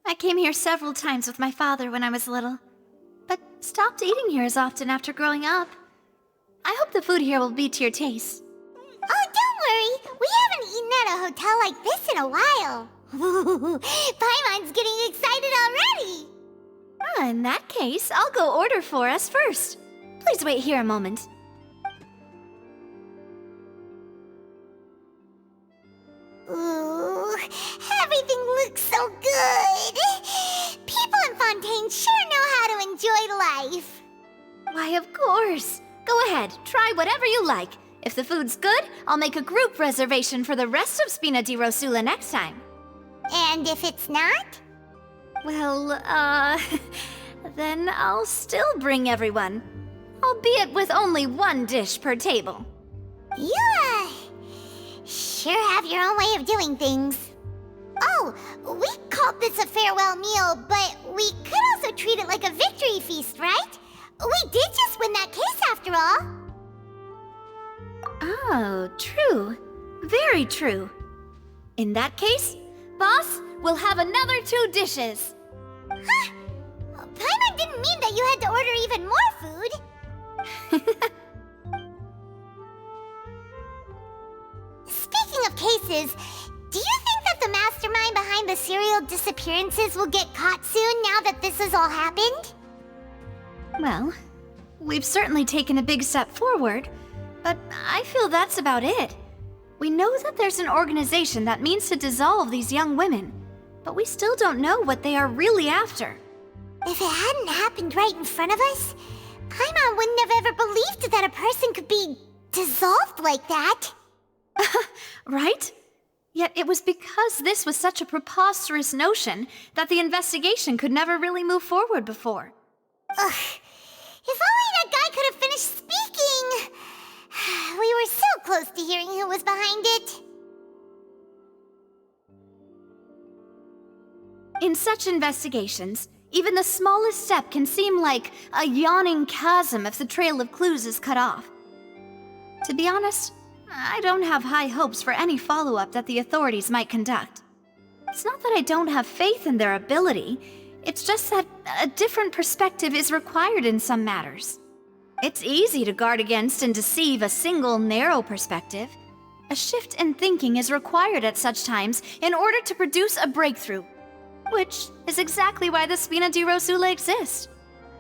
I came here several times with my father when I was little, but stopped eating here as often after growing up. I hope the food here will be to your taste. Oh, don't worry. We haven't eaten at a hotel like this in a while. Paimon's getting excited already. In that case, I'll go order for us first. Please wait here a moment. Ooh, everything looks so good. People in Fontaine sure know how to enjoy life. Why, of course. Go ahead, try whatever you like. If the food's good, I'll make a group reservation for the rest of Spina di Rosula next time. And if it's not? Well, then I'll still bring everyone. Albeit with only one dish per table. You, sure have your own way of doing things. Oh, we called this a farewell meal, but we could also treat it like a victory feast, right? We did just win that case after all. Oh, true. Very true. In that case, boss, we'll have another 2 dishes. Huh? Paimon didn't mean that you had to order even more food. Speaking of cases, do you think that the mastermind behind the serial disappearances will get caught soon now that this has all happened? Well, we've certainly taken a big step forward, but I feel that's about it. We know that there's an organization that means to dissolve these young women, but we still don't know what they are really after. If it hadn't happened right in front of us, Paimon wouldn't have ever believed that a person could be dissolved like that. Right? Yet it was because this was such a preposterous notion that the investigation could never really move forward before. Ugh. If only that guy could have finished speaking! We were so close to hearing who was behind it. In such investigations, even the smallest step can seem like a yawning chasm if the trail of clues is cut off. To be honest, I don't have high hopes for any follow-up that the authorities might conduct. It's not that I don't have faith in their ability, it's just that a different perspective is required in some matters. It's easy to guard against and deceive a single narrow perspective. A shift in thinking is required at such times in order to produce a breakthrough, which is exactly why the Spina di Rosula exists.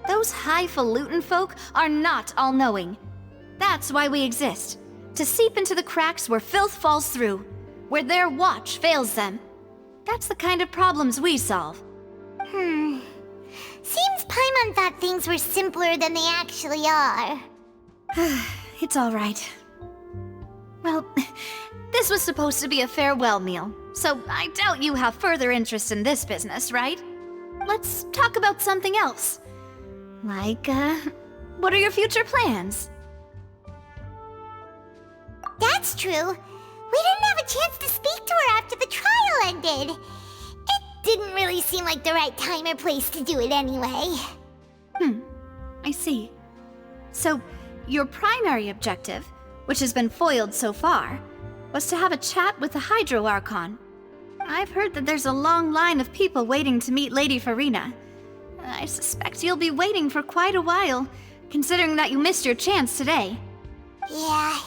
Those highfalutin folk are not all-knowing. That's why we exist. To seep into the cracks where filth falls through, where their watch fails them. That's the kind of problems we solve. Seems Paimon thought things were simpler than they actually are. It's all right. Well, this was supposed to be a farewell meal, so I doubt you have further interest in this business, right? Let's talk about something else. Like, what are your future plans? That's true. We didn't have a chance to speak to her after the trial ended. It didn't really seem like the right time or place to do it anyway. I see. So, your primary objective, which has been foiled so far, was to have a chat with the Hydro Archon. I've heard that there's a long line of people waiting to meet Lady Farina. I suspect you'll be waiting for quite a while, considering that you missed your chance today. Yeah,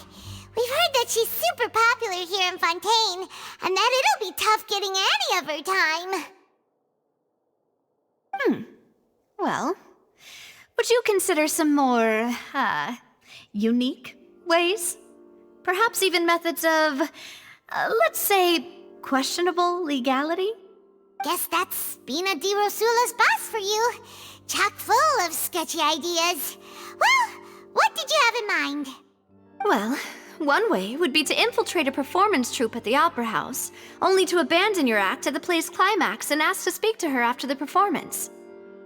we've heard that she's super popular here in Fontaine, and that it'll be tough getting any of her time. Well, would you consider some more, unique ways? Perhaps even methods of, let's say, questionable legality? Guess that's Spina di Rosula's boss for you. Chock full of sketchy ideas. Well, what did you have in mind? Well, one way would be to infiltrate a performance troupe at the Opera House, only to abandon your act at the play's climax and ask to speak to her after the performance.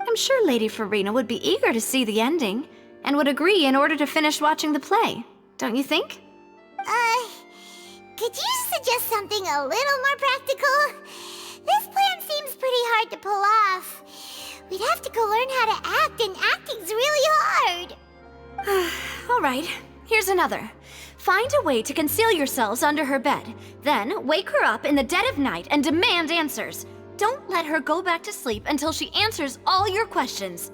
I'm sure Lady Farina would be eager to see the ending, and would agree in order to finish watching the play. Don't you think? Could you suggest something a little more practical? This plan seems pretty hard to pull off. We'd have to go learn how to act, and acting's really hard. Alright, here's another. Find a way to conceal yourselves under her bed. Then, wake her up in the dead of night and demand answers. Don't let her go back to sleep until she answers all your questions.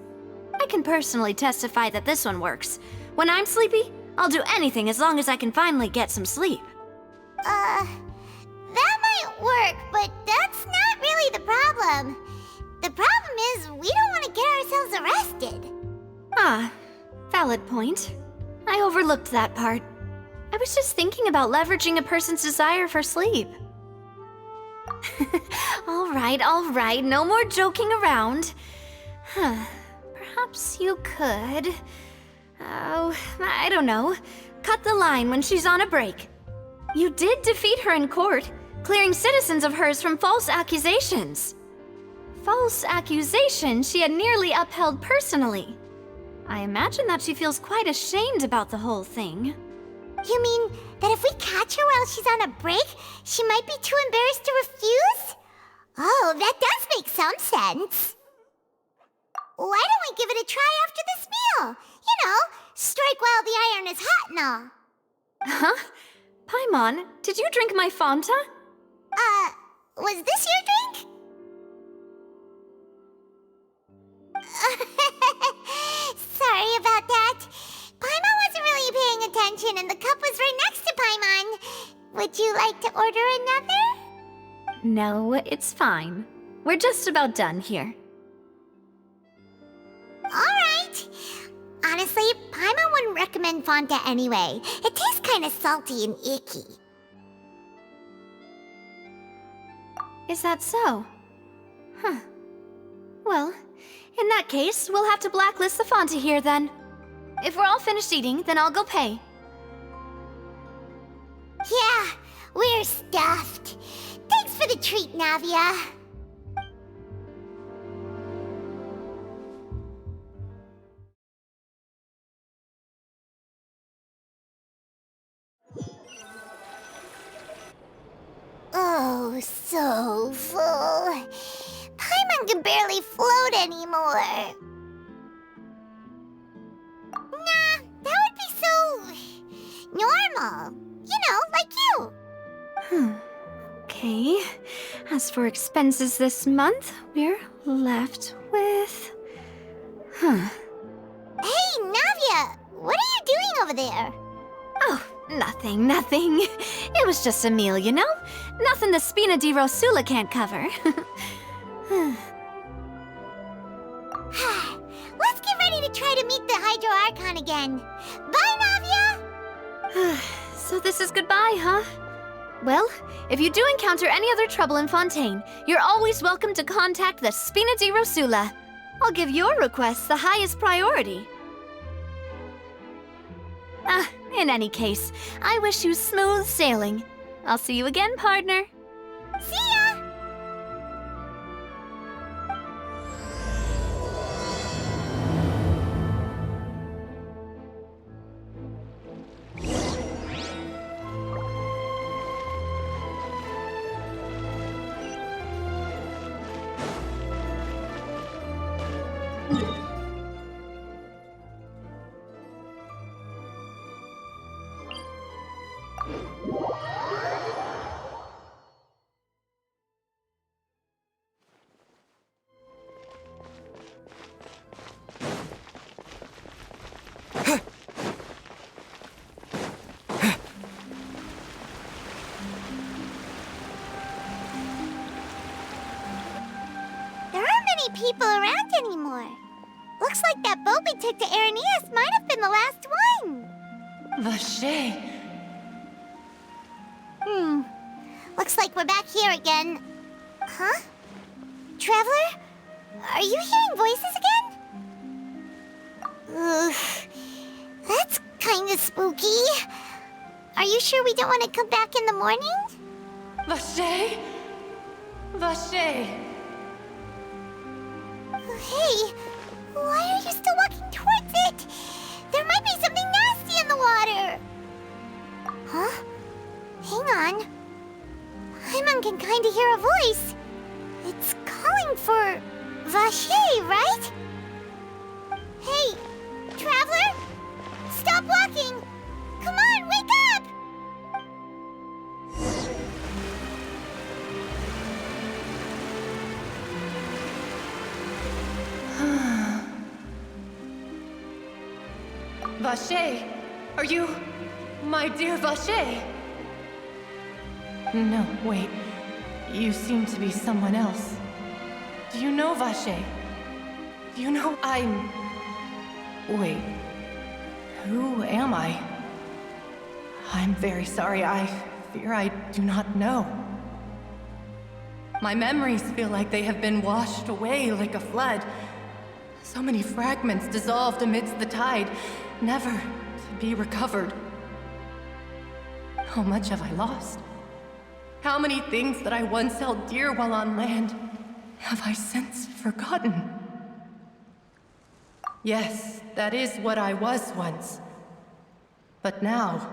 I can personally testify that this one works. When I'm sleepy, I'll do anything as long as I can finally get some sleep. That might work, but that's not really the problem. The problem is we don't want to get ourselves arrested. Ah, valid point. I overlooked that part. I was just thinking about leveraging a person's desire for sleep. All right, no more joking around. Perhaps you could... Oh, I don't know. Cut the line when she's on a break. You did defeat her in court, clearing citizens of hers from false accusations. False accusations she had nearly upheld personally. I imagine that she feels quite ashamed about the whole thing. You mean that if we catch her while she's on a break, she might be too embarrassed to refuse? Oh, that does make some sense. Why don't we give it a try after this meal? You know, strike while the iron is hot and all. Huh? Paimon, did you drink my Fanta? Was this your drink? Sorry about that. Paimon wasn't really paying attention and the cup was right next to Paimon. Would you like to order another? No, it's fine. We're just about done here. Alright. Honestly, Paimon wouldn't recommend Fanta anyway. It tastes kinda salty and icky. Is that so? Huh. Well, in that case, we'll have to blacklist the Fanta here then. If we're all finished eating, then I'll go pay. Yeah, we're stuffed. Thanks for the treat, Navia. Oh, so full. Paimon can barely float anymore. Nah, that would be so... normal. You know, like you. Okay. As for expenses this month, we're left with... Hey, Navia! What are you doing over there? Oh, nothing. It was just a meal, you know? Nothing the Spina di Rosula can't cover. Let's get ready to try to meet the Hydro Archon again. Bye, Navia! So this is goodbye, huh? Well, if you do encounter any other trouble in Fontaine, you're always welcome to contact the Spina di Rosula. I'll give your requests the highest priority. In any case, I wish you smooth sailing. I'll see you again, partner. See ya! People around anymore. Looks like that boat we took to Araneas might have been the last one. Vache. Looks like we're back here again. Huh? Traveler? Are you hearing voices again? Ugh. That's kinda spooky. Are you sure we don't want to come back in the morning? Vache. Vache. Hey, why are you still walking towards it? There might be something nasty in the water. Huh? Hang on. Paimon can kinda hear a voice. It's calling for Vacher, right? Hey, Traveler? Stop walking! Come on, wake up! Vacher, are you... my dear Vacher? No, wait. You seem to be someone else. Do you know Vacher? Do you know I'm... Wait. Who am I? I'm very sorry. I fear I do not know. My memories feel like they have been washed away like a flood. So many fragments dissolved amidst the tide, never to be recovered. How much have I lost? How many things that I once held dear while on land have I since forgotten? Yes, that is what I was once. But now,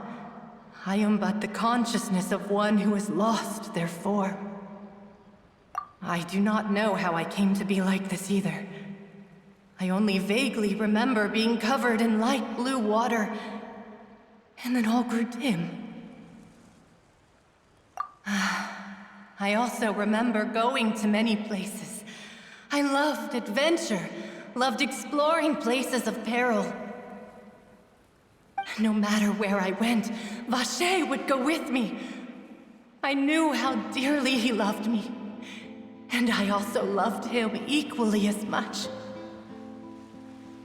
I am but the consciousness of one who has lost their form. I do not know how I came to be like this either. I only vaguely remember being covered in light blue water, and then all grew dim. I also remember going to many places. I loved adventure, loved exploring places of peril. No matter where I went, Vacher would go with me. I knew how dearly he loved me, and I also loved him equally as much.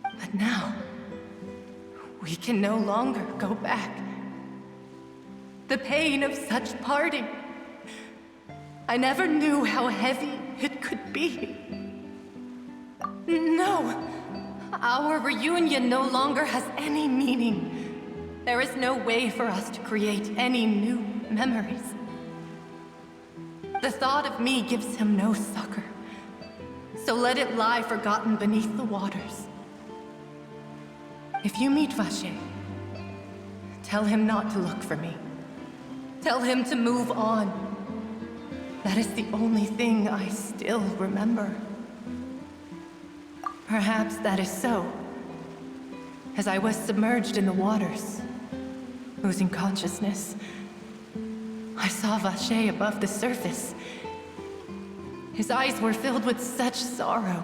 But now, we can no longer go back. The pain of such parting, I never knew how heavy it could be. No, our reunion no longer has any meaning. There is no way for us to create any new memories. The thought of me gives him no succor, so let it lie forgotten beneath the waters. If you meet Vacher, tell him not to look for me. Tell him to move on. That is the only thing I still remember. Perhaps that is so. As I was submerged in the waters, losing consciousness, I saw Vacher above the surface. His eyes were filled with such sorrow,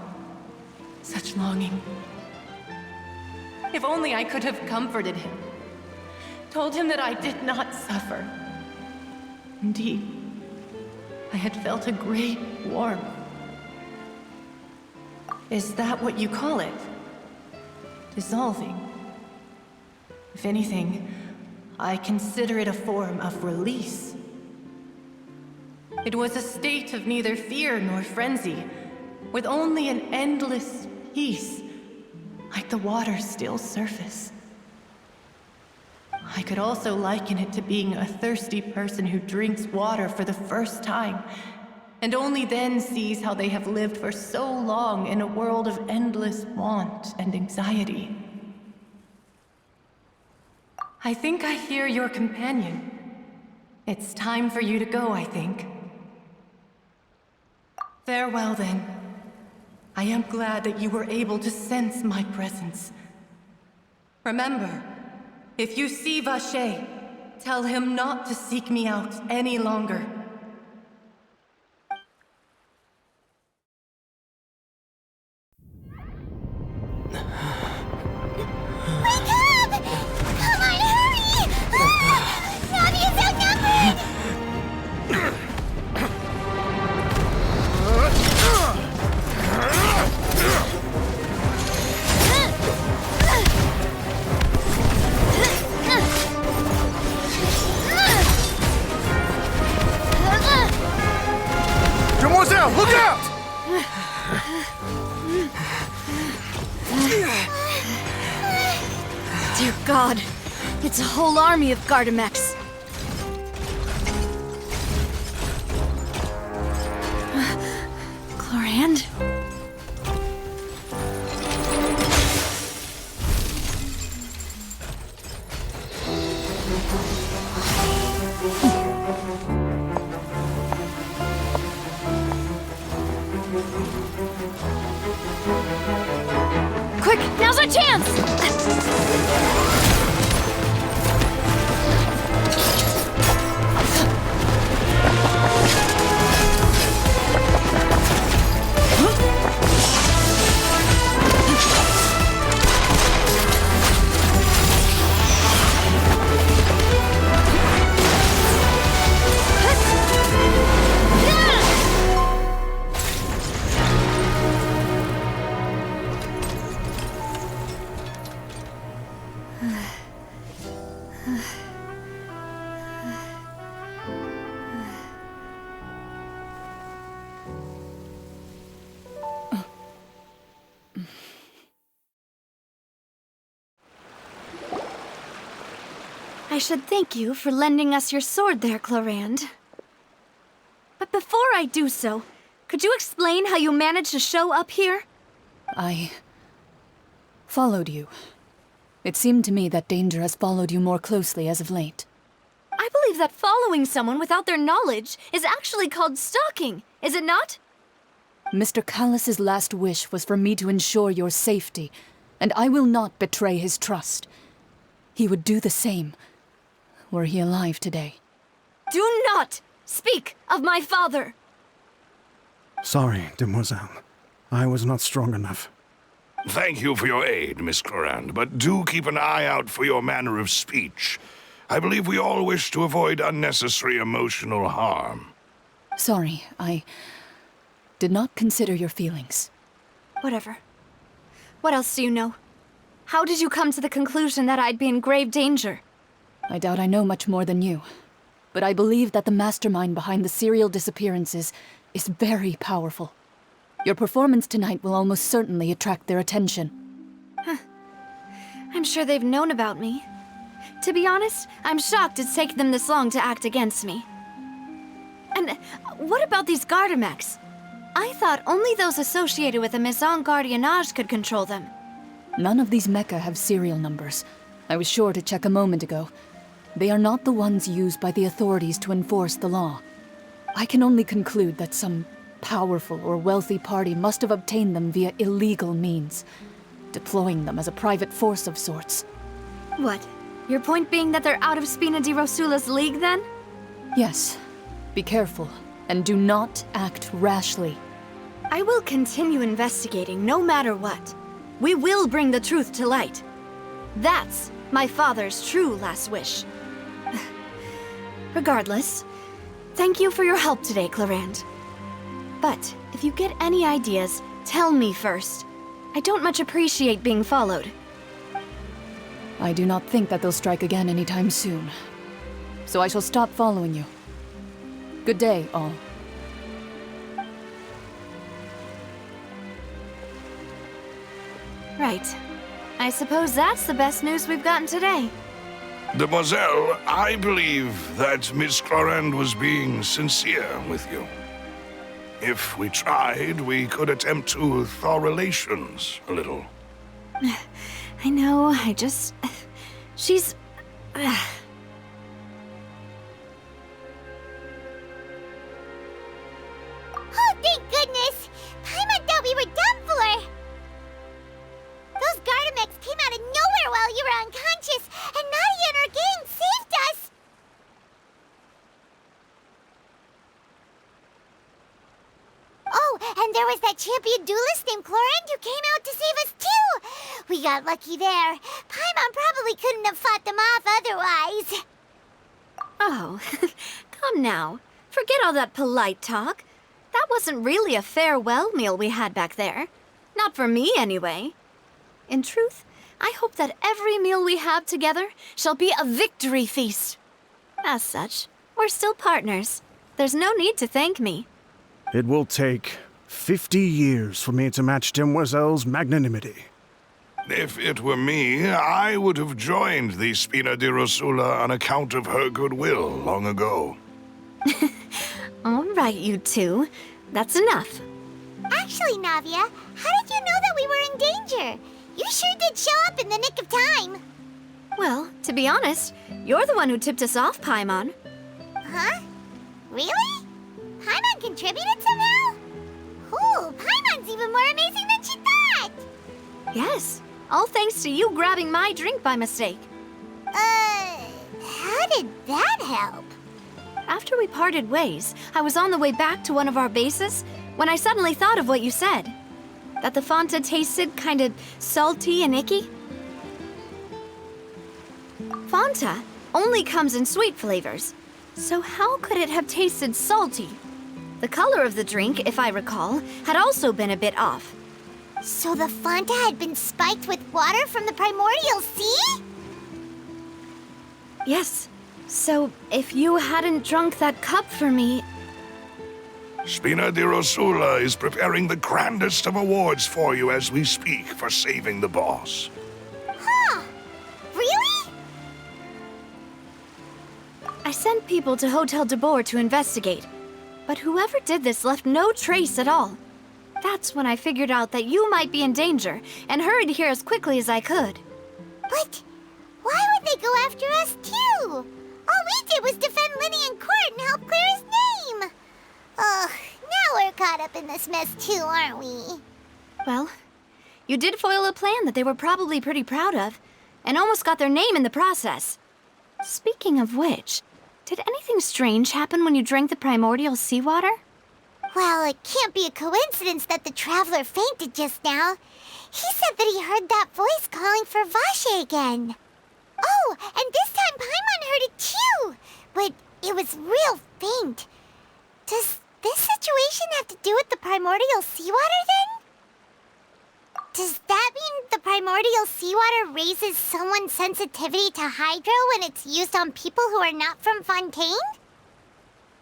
such longing. If only I could have comforted him, told him that I did not suffer. Indeed, I had felt a great warmth. Is that what you call it? Dissolving? If anything, I consider it a form of release. It was a state of neither fear nor frenzy, with only an endless peace, like the water's still surface. I could also liken it to being a thirsty person who drinks water for the first time, and only then sees how they have lived for so long in a world of endless want and anxiety. I think I hear your companion. It's time for you to go, I think. Farewell, then. I am glad that you were able to sense my presence. Remember, if you see Vacher, tell him not to seek me out any longer. Wake up! Come on, hurry! Navi is outnumbered! Demoiselle, look out! Dear God, it's a whole army of Gardamex. Chlorand? a chance! I should thank you for lending us your sword there, Clorand. But before I do so, could you explain how you managed to show up here? I followed you. It seemed to me that danger has followed you more closely as of late. I believe that following someone without their knowledge is actually called stalking, is it not? Mr. Callus's last wish was for me to ensure your safety, and I will not betray his trust. He would do the same, were he alive today. Do not speak of my father! Sorry, demoiselle. I was not strong enough. Thank you for your aid, Miss Clorand, but do keep an eye out for your manner of speech. I believe we all wish to avoid unnecessary emotional harm. Sorry, I did not consider your feelings. Whatever. What else do you know? How did you come to the conclusion that I'd be in grave danger? I doubt I know much more than you, but I believe that the mastermind behind the serial disappearances is very powerful. Your performance tonight will almost certainly attract their attention. I'm sure they've known about me. To be honest, I'm shocked it's taken them this long to act against me. And what about these Gardamex? I thought only those associated with the Maison Gardiennage could control them. None of these mecha have serial numbers. I was sure to check a moment ago. They are not the ones used by the authorities to enforce the law. I can only conclude that some powerful or wealthy party must have obtained them via illegal means, deploying them as a private force of sorts. What? Your point being that they're out of Spina di Rosula's league, then? Yes. Be careful, and do not act rashly. I will continue investigating no matter what. We will bring the truth to light. That's my father's true last wish. Regardless, thank you for your help today, Clorand. But if you get any ideas, tell me first. I don't much appreciate being followed. I do not think that they'll strike again anytime soon. So I shall stop following you. Good day, all. Right. I suppose that's the best news we've gotten today. Demoiselle, I believe that Miss Clorand was being sincere with you. If we tried, we could attempt to thaw relations a little. I know, she's... Oh, thank goodness! Paimon thought we were done for! Those Gardamex came out of nowhere while you were unconscious, and Nadia and her gang saved us! Oh, and there was that champion duelist named Clorand who came out to save us too! We got lucky there. Paimon probably couldn't have fought them off otherwise. Oh, come now. Forget all that polite talk. That wasn't really a farewell meal we had back there. Not for me, anyway. In truth, I hope that every meal we have together shall be a victory feast. As such, we're still partners. There's no need to thank me. It will take 50 years for me to match Demoiselle's magnanimity. If it were me, I would have joined the Spina di Rosula on account of her goodwill long ago. All right, you two. That's enough. Actually, Navia, how did you know that we were in danger? You sure did show up in the nick of time. Well, to be honest, you're the one who tipped us off, Paimon. Huh? Really? Paimon contributed somehow? Ooh, Paimon's even more amazing than she thought! Yes, All thanks to you grabbing my drink by mistake. How did that help? After we parted ways, I was on the way back to one of our bases when I suddenly thought of what you said. That the Fanta tasted kind of salty and icky. Fanta only comes in sweet flavors, so how could it have tasted salty? The color of the drink, if I recall, had also been a bit off. So the Fanta had been spiked with water from the primordial sea? Yes. So, if you hadn't drunk that cup for me... Spina di Rosula is preparing the grandest of awards for you as we speak for saving the boss. Huh. Really? I sent people to Hotel de Boer to investigate, but whoever did this left no trace at all. That's when I figured out that you might be in danger and hurried here as quickly as I could. But why would they go after us too? All we did was defend Linny in court and help clear his name. Ugh, now we're caught up in this mess too, aren't we? Well, you did foil a plan that they were probably pretty proud of, and almost got their name in the process. Speaking of which, did anything strange happen when you drank the primordial seawater? Well, it can't be a coincidence that the traveler fainted just now. He said that he heard that voice calling for Vache again. Oh, and this time Paimon heard it too, but it was real faint. Does this situation have to do with the primordial seawater then? Does that mean the primordial seawater raises someone's sensitivity to hydro when it's used on people who are not from Fontaine?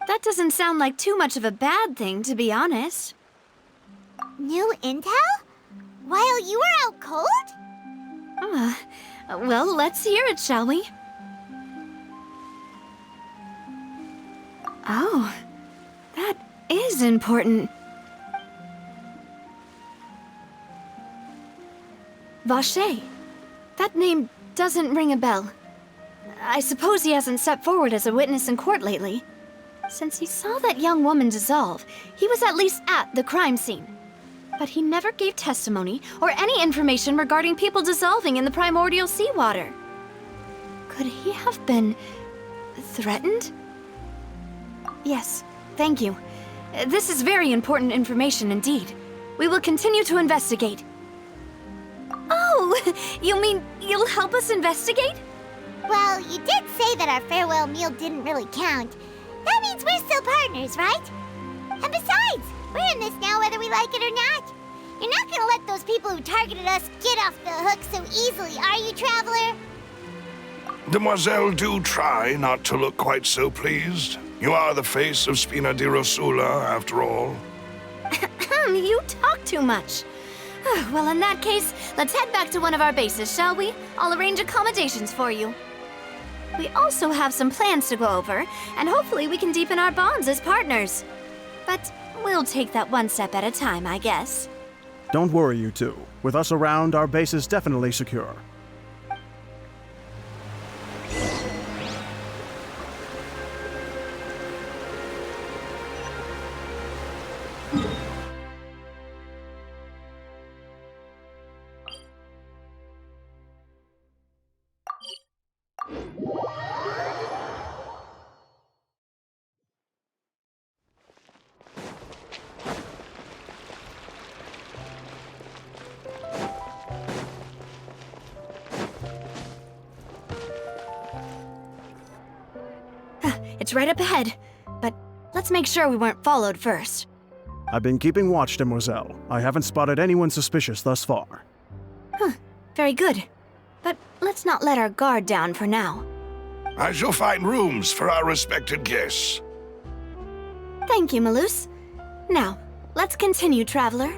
That doesn't sound like too much of a bad thing, to be honest. New intel? While you were out cold? Well, let's hear it, shall we? Oh, that is important. Vache. That name doesn't ring a bell. I suppose he hasn't stepped forward as a witness in court lately. Since he saw that young woman dissolve, he was at least at the crime scene. But he never gave testimony or any information regarding people dissolving in the primordial seawater. Could he have been threatened? Yes, thank you. This is very important information indeed. We will continue to investigate. Oh, you mean you'll help us investigate? Well, you did say that our farewell meal didn't really count. That means we're still partners, right? And besides, we're in this now whether we like it or not. You're not gonna let those people who targeted us get off the hook so easily, are you, Traveler? Demoiselle, do try not to look quite so pleased. You are the face of Spina di Rosula, after all. You talk too much. Well, in that case, let's head back to one of our bases, shall we? I'll arrange accommodations for you. We also have some plans to go over, and hopefully we can deepen our bonds as partners. But we'll take that one step at a time, I guess. Don't worry, you two. With us around, our base is definitely secure. It's right up ahead, but let's make sure we weren't followed first. I've been keeping watch, Demoiselle. I haven't spotted anyone suspicious thus far. Very good. But let's not let our guard down for now. I shall find rooms for our respected guests. Thank you, Malus. Now, let's continue, Traveler.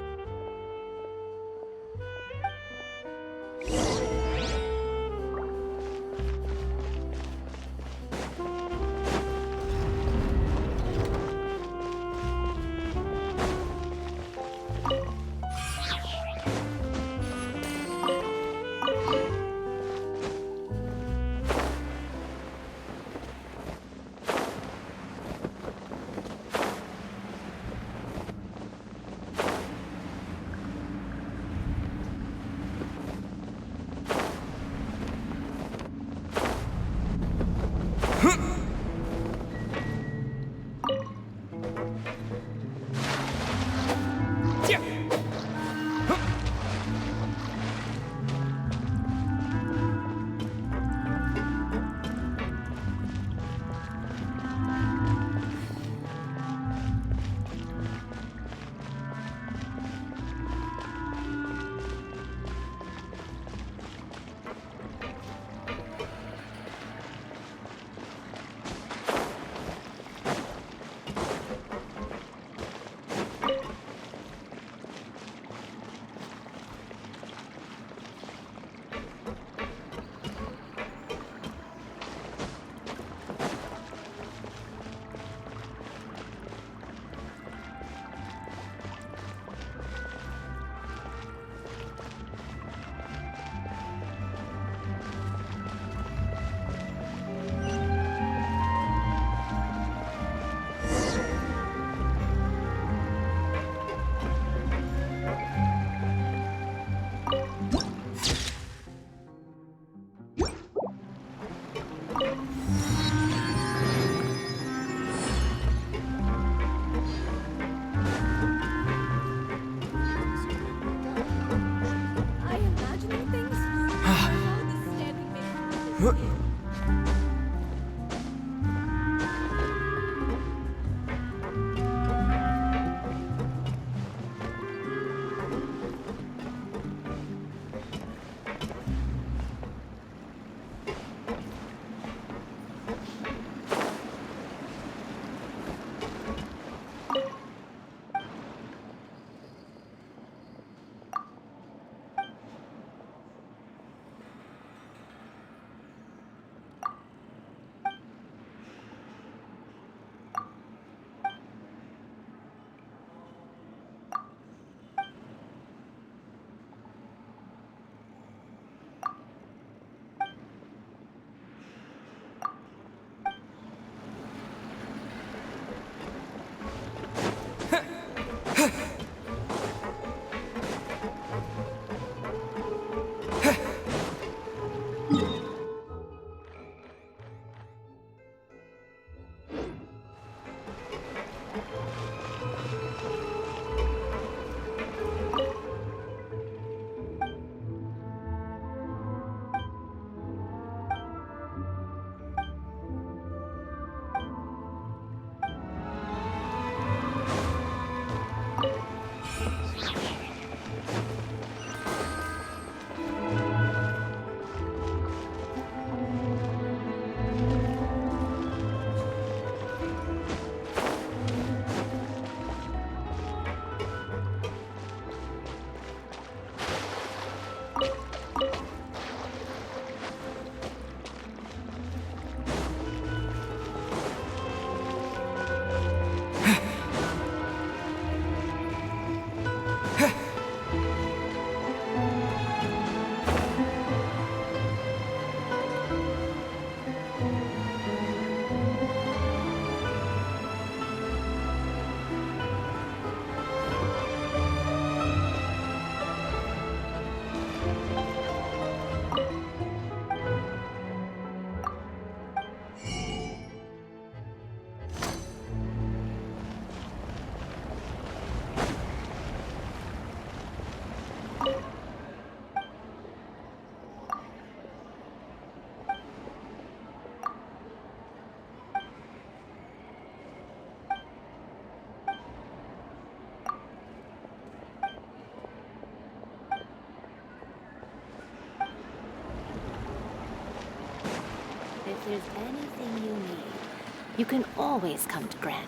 If there's anything you need, you can always come to Granny.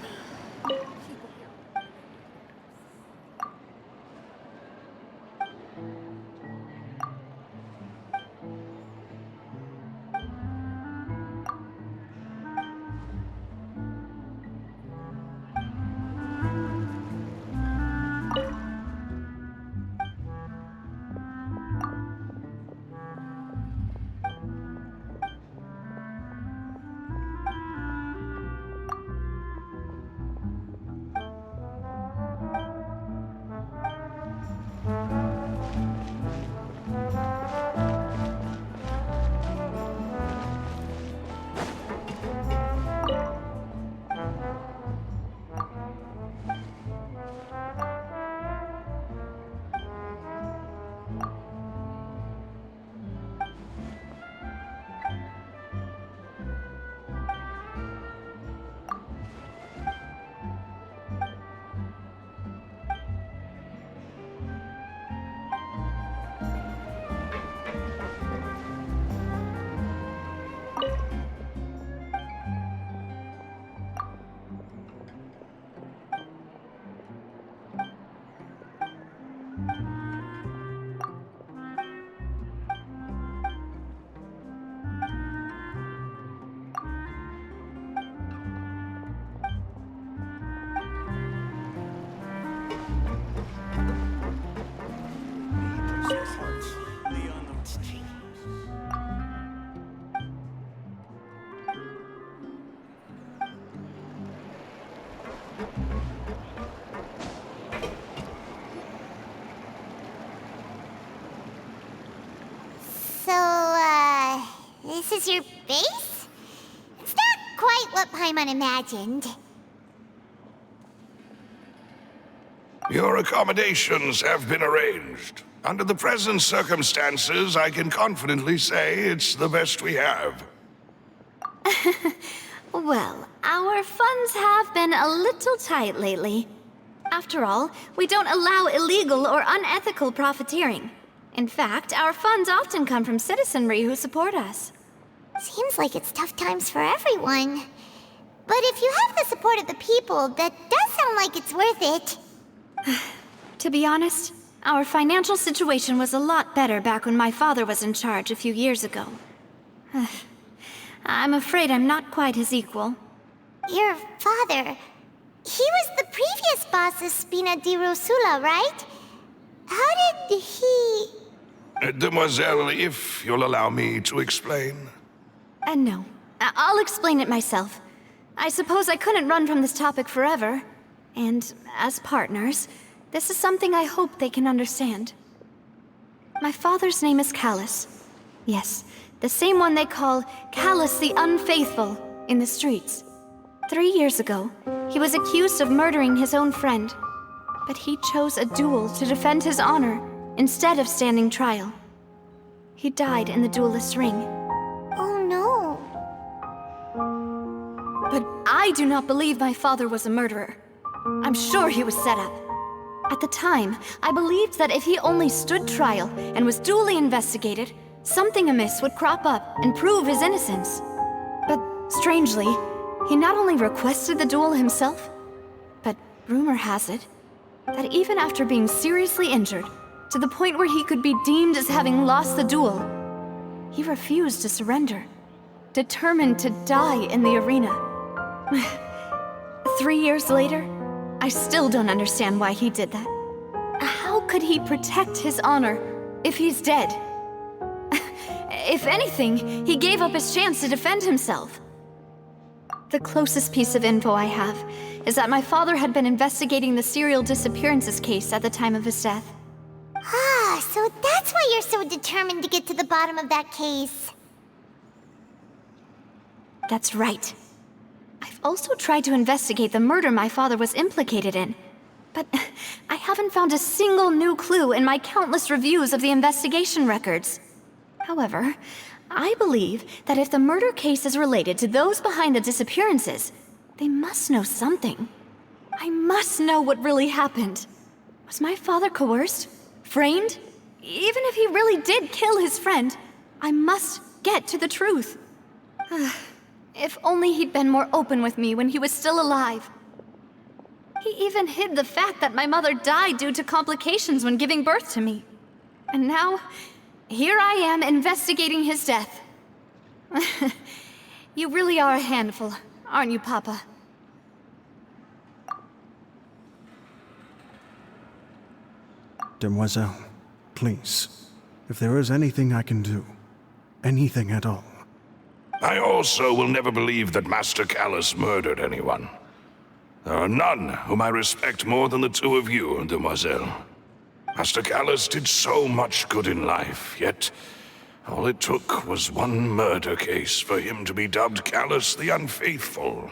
This is your base? It's not quite what Paimon imagined. Your accommodations have been arranged. Under the present circumstances, I can confidently say it's the best we have. Well, our funds have been a little tight lately. After all, we don't allow illegal or unethical profiteering. In fact, our funds often come from citizenry who support us. Seems like it's tough times for everyone. But if you have the support of the people, that does sound like it's worth it. To be honest, our financial situation was a lot better back when my father was in charge a few years ago. I'm afraid I'm not quite his equal. Your father... He was the previous boss of Spina di Rosula, right? How did he... Demoiselle, if you'll allow me to explain. No. I'll explain it myself. I suppose I couldn't run from this topic forever. And as partners, this is something I hope they can understand. My father's name is Callus. Yes, the same one they call Callus the Unfaithful in the streets. 3 years ago, he was accused of murdering his own friend. But he chose a duel to defend his honor instead of standing trial. He died in the duelist's ring. Oh no. But I do not believe my father was a murderer. I'm sure he was set up. At the time, I believed that if he only stood trial and was duly investigated, something amiss would crop up and prove his innocence. But strangely, he not only requested the duel himself, but rumor has it that even after being seriously injured, to the point where he could be deemed as having lost the duel, he refused to surrender, determined to die in the arena. 3 years later, I still don't understand why he did that. How could he protect his honor if he's dead? If anything, he gave up his chance to defend himself. The closest piece of info I have is that my father had been investigating the serial disappearances case at the time of his death. Ah, so that's why you're so determined to get to the bottom of that case. That's right. I've also tried to investigate the murder my father was implicated in, but I haven't found a single new clue in my countless reviews of the investigation records. However, I believe that if the murder case is related to those behind the disappearances, they must know something. I must know what really happened. Was my father coerced? Framed? Even if he really did kill his friend, I must get to the truth. If only he'd been more open with me when he was still alive. He even hid the fact that my mother died due to complications when giving birth to me. And now, here I am investigating his death. You really are a handful, aren't you, Papa? Demoiselle, please, if there is anything I can do, anything at all. I also will never believe that Master Callus murdered anyone. There are none whom I respect more than the two of you, Demoiselle. Master Callus did so much good in life, yet all it took was one murder case for him to be dubbed Callus the Unfaithful.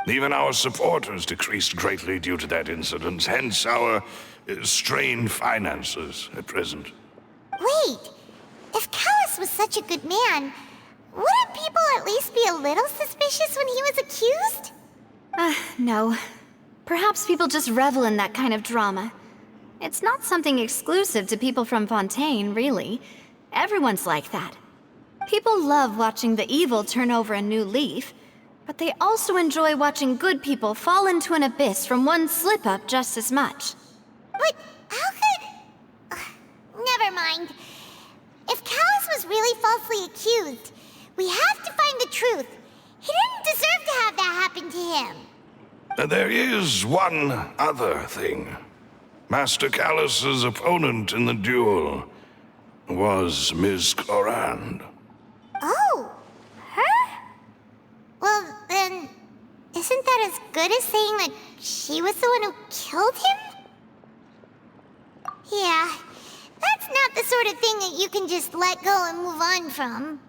Even our supporters decreased greatly due to that incident, hence our strained finances at present. Wait, if Callus was such a good man, wouldn't people at least be a little suspicious when he was accused? No. Perhaps people just revel in that kind of drama. It's not something exclusive to people from Fontaine, really. Everyone's like that. People love watching the evil turn over a new leaf, but they also enjoy watching good people fall into an abyss from one slip-up just as much. But how could... never mind. If Callus was really falsely accused, we have to find the truth. He didn't deserve to have that happen to him. There is one other thing. Master Callus's opponent in the duel was Ms. Clorand. Oh, her? Well, then, isn't that as good as saying that she was the one who killed him? Yeah, that's not the sort of thing that you can just let go and move on from.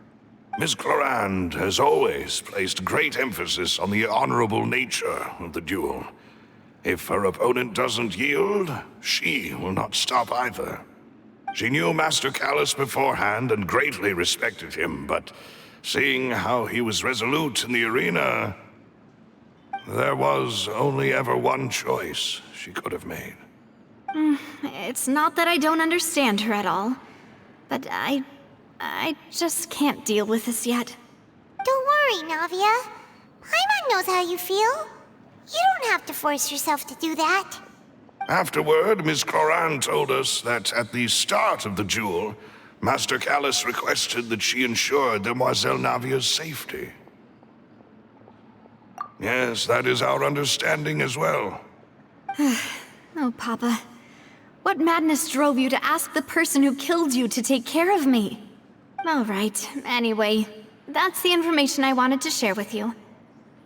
Ms. Clorand has always placed great emphasis on the honorable nature of the duel. If her opponent doesn't yield, she will not stop either. She knew Master Callus beforehand and greatly respected him, but seeing how he was resolute in the arena, there was only ever one choice she could have made. It's not that I don't understand her at all, but I just can't deal with this yet. Don't worry, Navia. Paimon knows how you feel. You don't have to force yourself to do that. Afterward, Ms. Clorand told us that at the start of the duel, Master Callus requested that she ensure Demoiselle Navia's safety. Yes, that is our understanding as well. Oh, Papa. What madness drove you to ask the person who killed you to take care of me? All right, anyway, that's the information I wanted to share with you.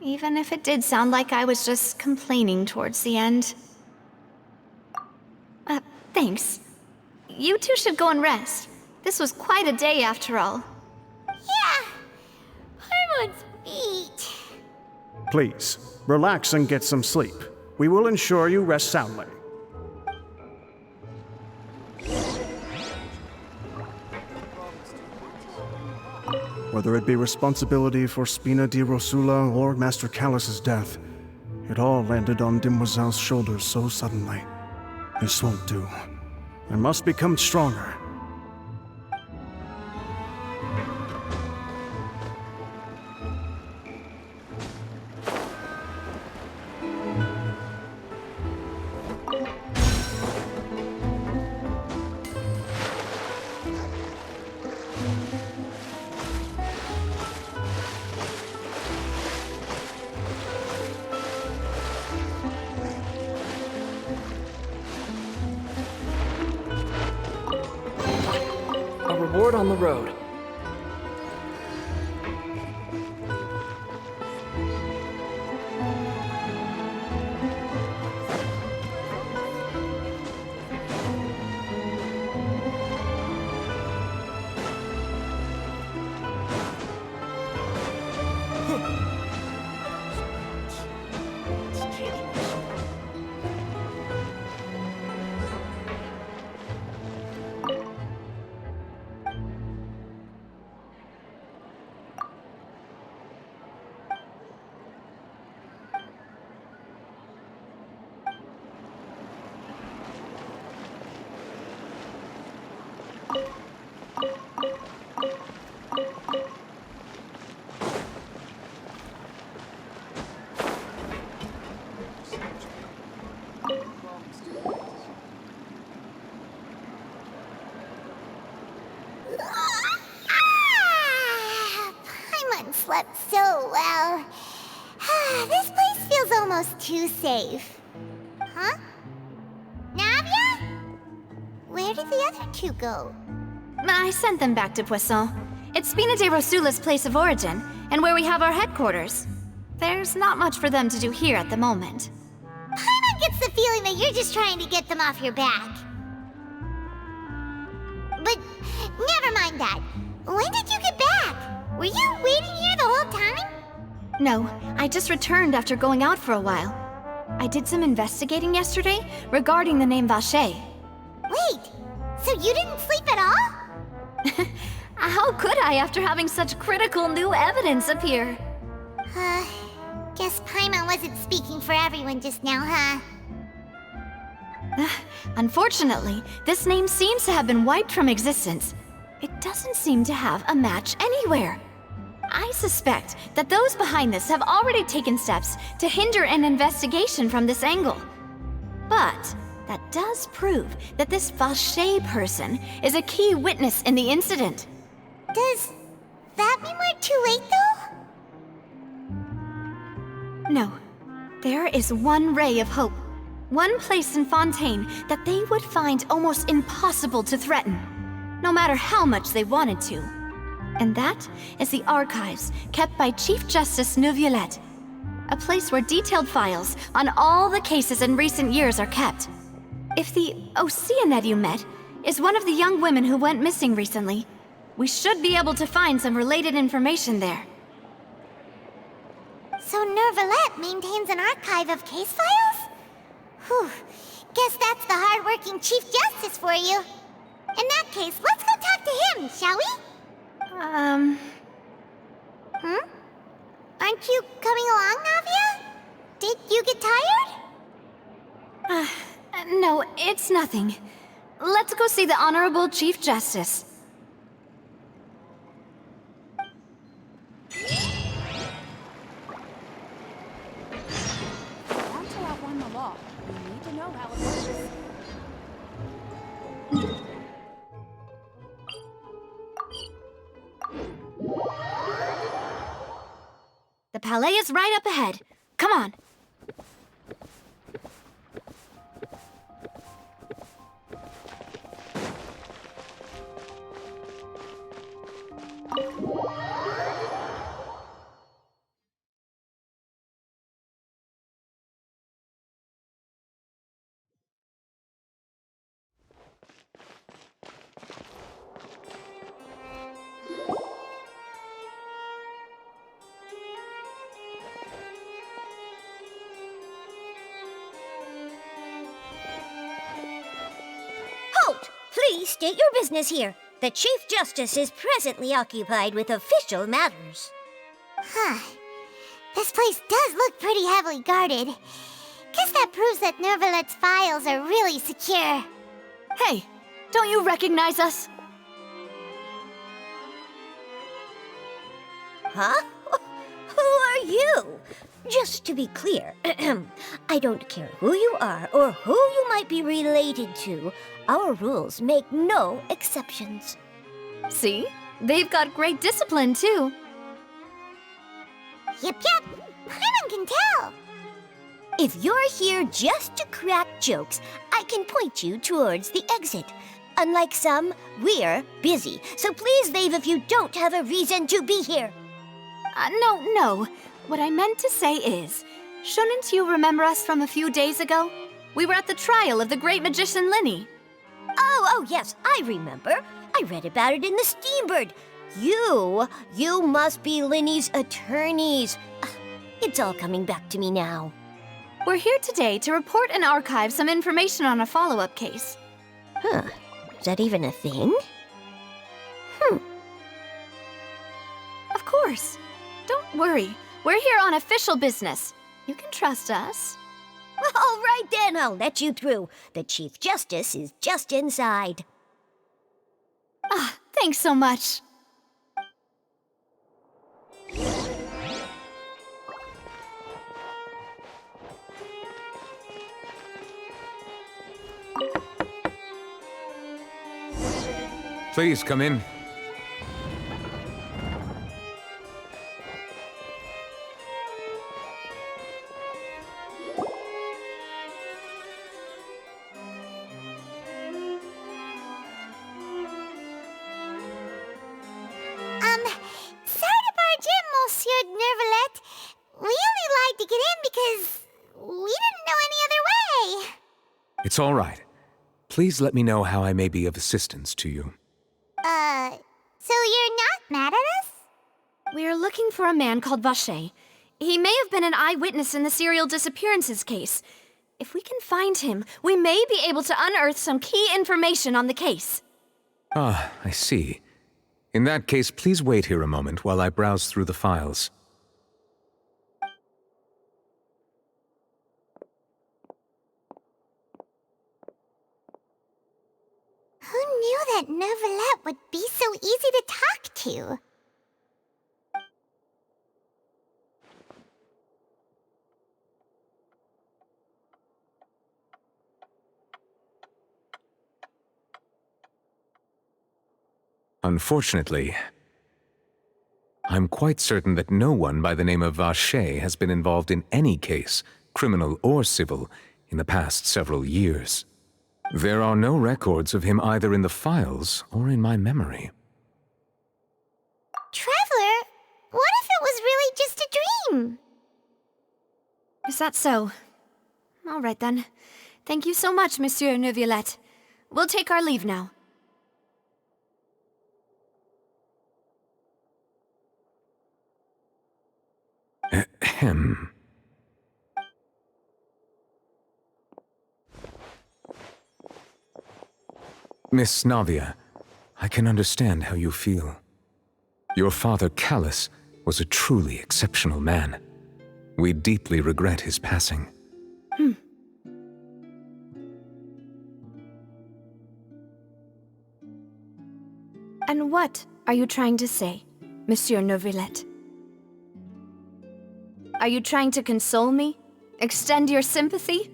Even if it did sound like I was just complaining towards the end. Thanks. You two should go and rest. This was quite a day after all. Yeah, Paimon's beat. Please, relax and get some sleep. We will ensure you rest soundly. Whether it be responsibility for Spina di Rosula or Master Callus's death, it all landed on Demoiselle's shoulders so suddenly. This won't do. I must become stronger. Reward on the road. Paimon slept so well. This place feels almost too safe. Huh? Navia? Where did the other two go? I sent them back to Poisson. It's Spina de Rosula's place of origin, and where we have our headquarters. There's not much for them to do here at the moment. Paimon gets the feeling that you're just trying to get them off your back. But never mind that. When did you get back? Were you waiting here the whole time? No, I just returned after going out for a while. I did some investigating yesterday regarding the name Vache. Wait, so you didn't sleep at all? How could I after having such critical new evidence appear? Guess Paimon wasn't speaking for everyone just now, huh? Unfortunately, this name seems to have been wiped from existence. It doesn't seem to have a match anywhere. I suspect that those behind this have already taken steps to hinder an investigation from this angle. But that does prove that this Vache person is a key witness in the incident. Does that mean we're too late, though? No. There is one ray of hope. One place in Fontaine that they would find almost impossible to threaten, no matter how much they wanted to. And that is the archives kept by Chief Justice Neuvillette, a place where detailed files on all the cases in recent years are kept. If the Oceanette you met is one of the young women who went missing recently, we should be able to find some related information there. So Neuvillette maintains an archive of case files? Whew, guess that's the hard-working Chief Justice for you. In that case, let's go talk to him, shall we? Aren't you coming along, Navia? Did you get tired? No, it's nothing. Let's go see the Honorable Chief Justice. Want to outrun the law, you need to know how it works. The Palais is right up ahead. Come on. Halt! Please state your business here. The Chief Justice is presently occupied with official matters. This place does look pretty heavily guarded. Guess that proves that Neuvillette's files are really secure. Hey, don't you recognize us? Huh? Who are you? Just to be clear, I don't care who you are or who you might be related to. Our rules make no exceptions. See? They've got great discipline, too. Yep. Paimon can tell. If you're here just to crack jokes, I can point you towards the exit. Unlike some, we're busy, so please leave if you don't have a reason to be here. No. What I meant to say is, shouldn't you remember us from a few days ago? We were at the trial of the great magician Linny. Oh, yes, I remember. I read about it in the Steambird. You must be Linny's attorneys. It's all coming back to me now. We're here today to report and archive some information on a follow-up case. Huh. Is that even a thing? Of course. Don't worry. We're here on official business. You can trust us. All right then, I'll let you through. The Chief Justice is just inside. Thanks so much. Please come in. Sorry to barge in, Monsieur Nervalet. We only lied to get in because we didn't know any other way. It's all right. Please let me know how I may be of assistance to you. So you're not mad at us? We're looking for a man called Vacher. He may have been an eyewitness in the serial disappearances case. If we can find him, we may be able to unearth some key information on the case. Ah, I see. In that case, please wait here a moment while I browse through the files. Who knew that Nervalet would be so easy to talk to? Unfortunately, I'm quite certain that no one by the name of Vacher has been involved in any case, criminal or civil, in the past several years. There are no records of him either in the files or in my memory. Traveler, what if it was really just a dream? Is that so? All right then. Thank you so much, Monsieur Neuvillette. We'll take our leave now. Ahem. Miss Navia, I can understand how you feel. Your father, Callus, was a truly exceptional man. We deeply regret his passing. And what are you trying to say, Monsieur Neuvillette? Are you trying to console me? Extend your sympathy?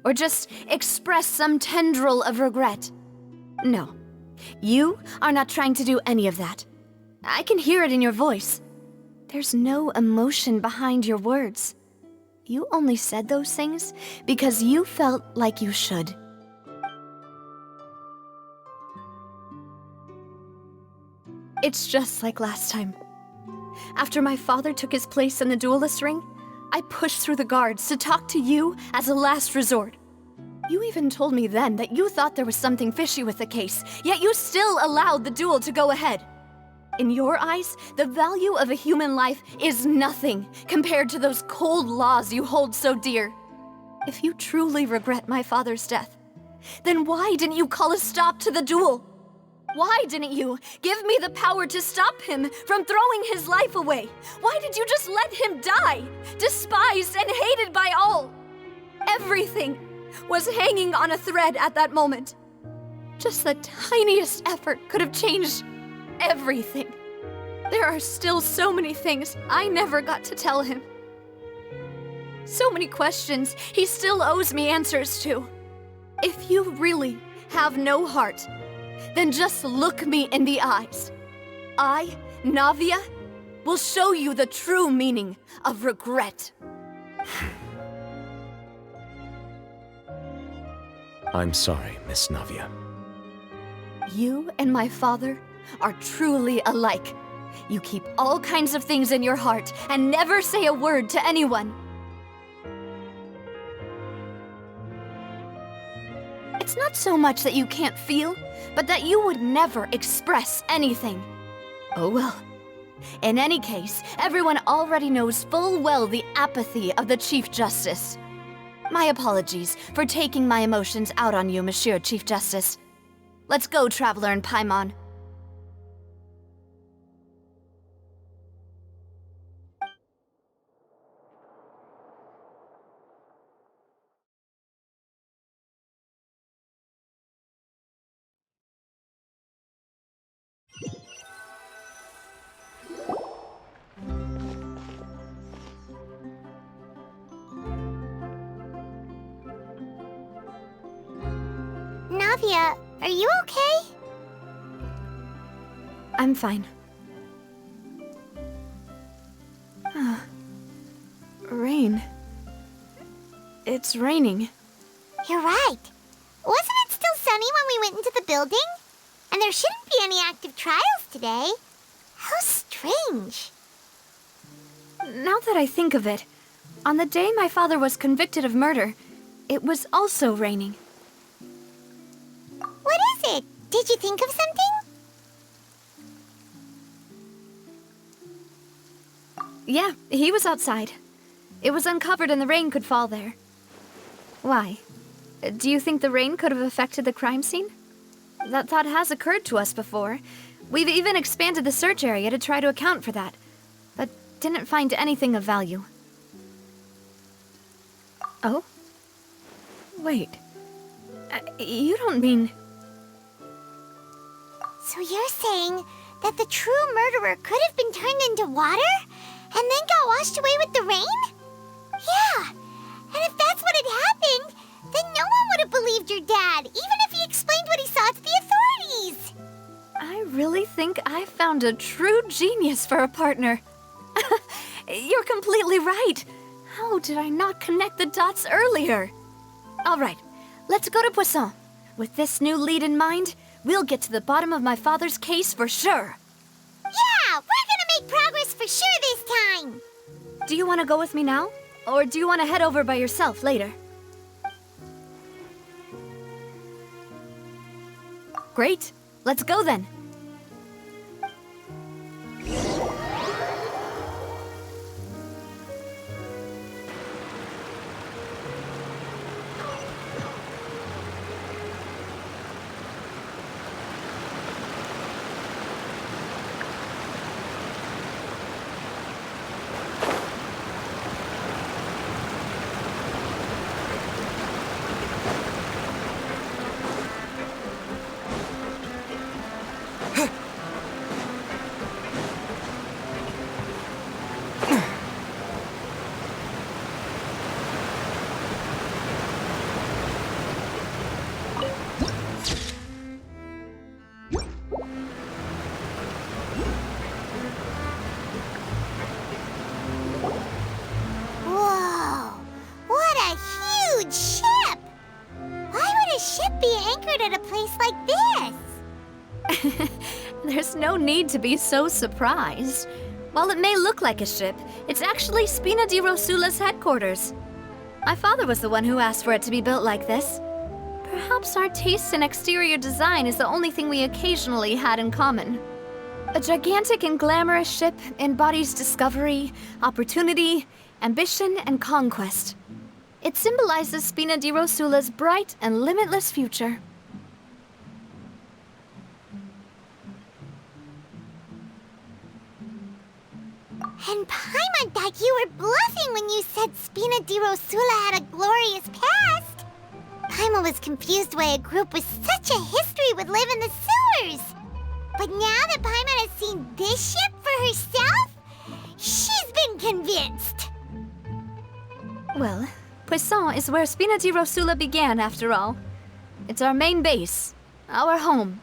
Or just express some tendril of regret? No. You are not trying to do any of that. I can hear it in your voice. There's no emotion behind your words. You only said those things because you felt like you should. It's just like last time. After my father took his place in the duelist ring, I pushed through the guards to talk to you as a last resort. You even told me then that you thought there was something fishy with the case, yet you still allowed the duel to go ahead. In your eyes, the value of a human life is nothing compared to those cold laws you hold so dear. If you truly regret my father's death, then why didn't you call a stop to the duel? Why didn't you give me the power to stop him from throwing his life away? Why did you just let him die, despised and hated by all? Everything was hanging on a thread at that moment. Just the tiniest effort could have changed everything. There are still so many things I never got to tell him. So many questions he still owes me answers to. If you really have no heart, then just look me in the eyes. I, Navia, will show you the true meaning of regret. I'm sorry, Miss Navia. You and my father are truly alike. You keep all kinds of things in your heart and never say a word to anyone. It's not so much that you can't feel, but that you would never express anything. Oh well. In any case, everyone already knows full well the apathy of the Chief Justice. My apologies for taking my emotions out on you, Monsieur Chief Justice. Let's go, Traveler and Paimon. Navia, are you okay? I'm fine. Rain. It's raining. You're right. Wasn't it still sunny when we went into the building? And there shouldn't be any active trials today. How strange. Now that I think of it, on the day my father was convicted of murder, it was also raining. What is it? Did you think of something? Yeah, he was outside. It was uncovered and the rain could fall there. Why? Do you think the rain could have affected the crime scene? That thought has occurred to us before. We've even expanded the search area to try to account for that, but didn't find anything of value. Oh? Wait. You don't mean... So you're saying that the true murderer could have been turned into water and then got washed away with the rain? Yeah, and if that's what had happened, then no one would have believed your dad, even if he explained what he saw to the authorities. I really think I found a true genius for a partner. You're completely right. How did I not connect the dots earlier? All right, let's go to Poisson. With this new lead in mind, we'll get to the bottom of my father's case for sure. Yeah, we're gonna make progress for sure this time. Do you want to go with me now? Or do you want to head over by yourself later? Great. Let's go then. Whoa, what a huge ship! Why would a ship be anchored at a place like this? There's no need to be so surprised. While it may look like a ship, it's actually Spina di Rosula's headquarters. My father was the one who asked for it to be built like this. Perhaps our taste in exterior design is the only thing we occasionally had in common. A gigantic and glamorous ship embodies discovery, opportunity, ambition, and conquest. It symbolizes Spina di Rosula's bright and limitless future. And Paimon thought you were bluffing when you said Spina di Rosula had a glorious past. Paimon was confused why a group with such a history would live in the sewers. But now that Paimon has seen this ship for herself, she's been convinced. Well, Poisson is where Spina di Rosula began, after all. It's our main base, our home.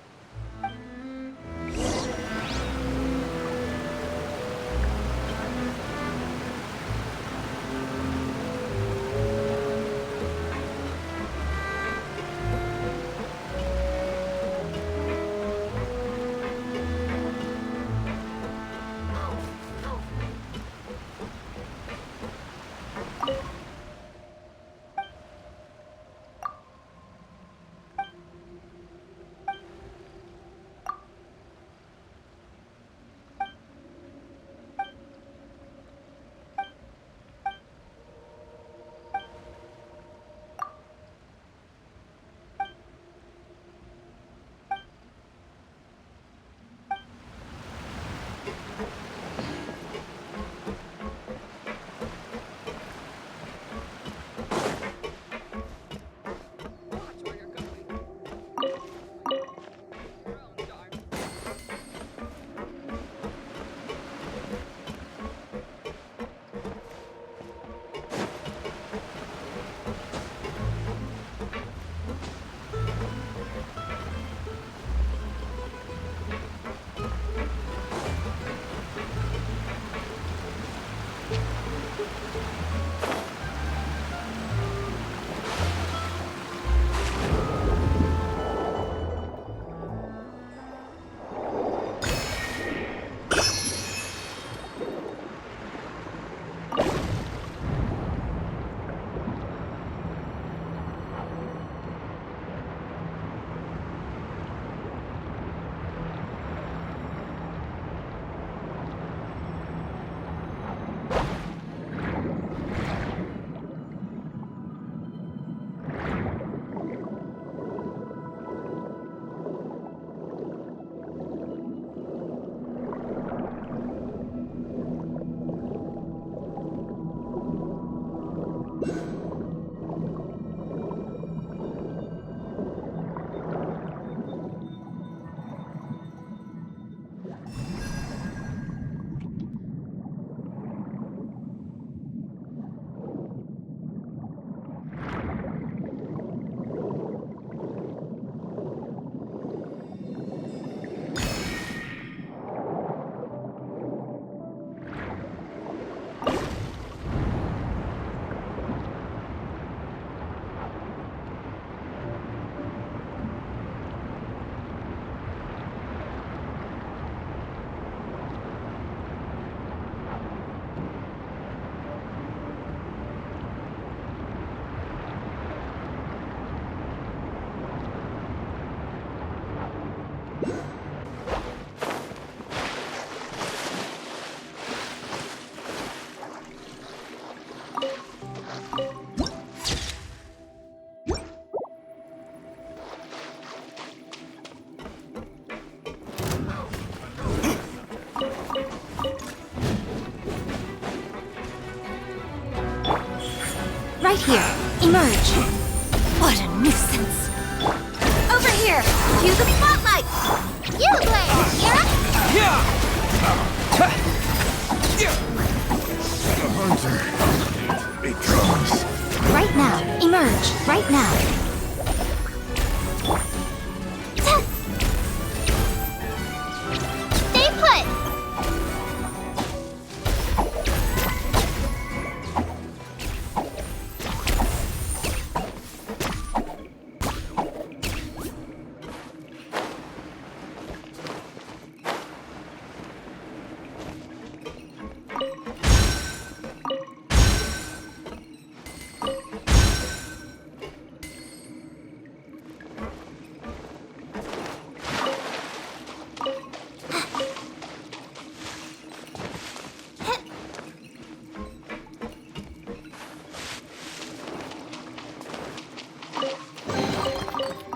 right here. Emerge. What a nuisance. Over here. Cue the spotlight. You play, Kira! The hunter becomes. Right now. Emerge. Right now. Stay put!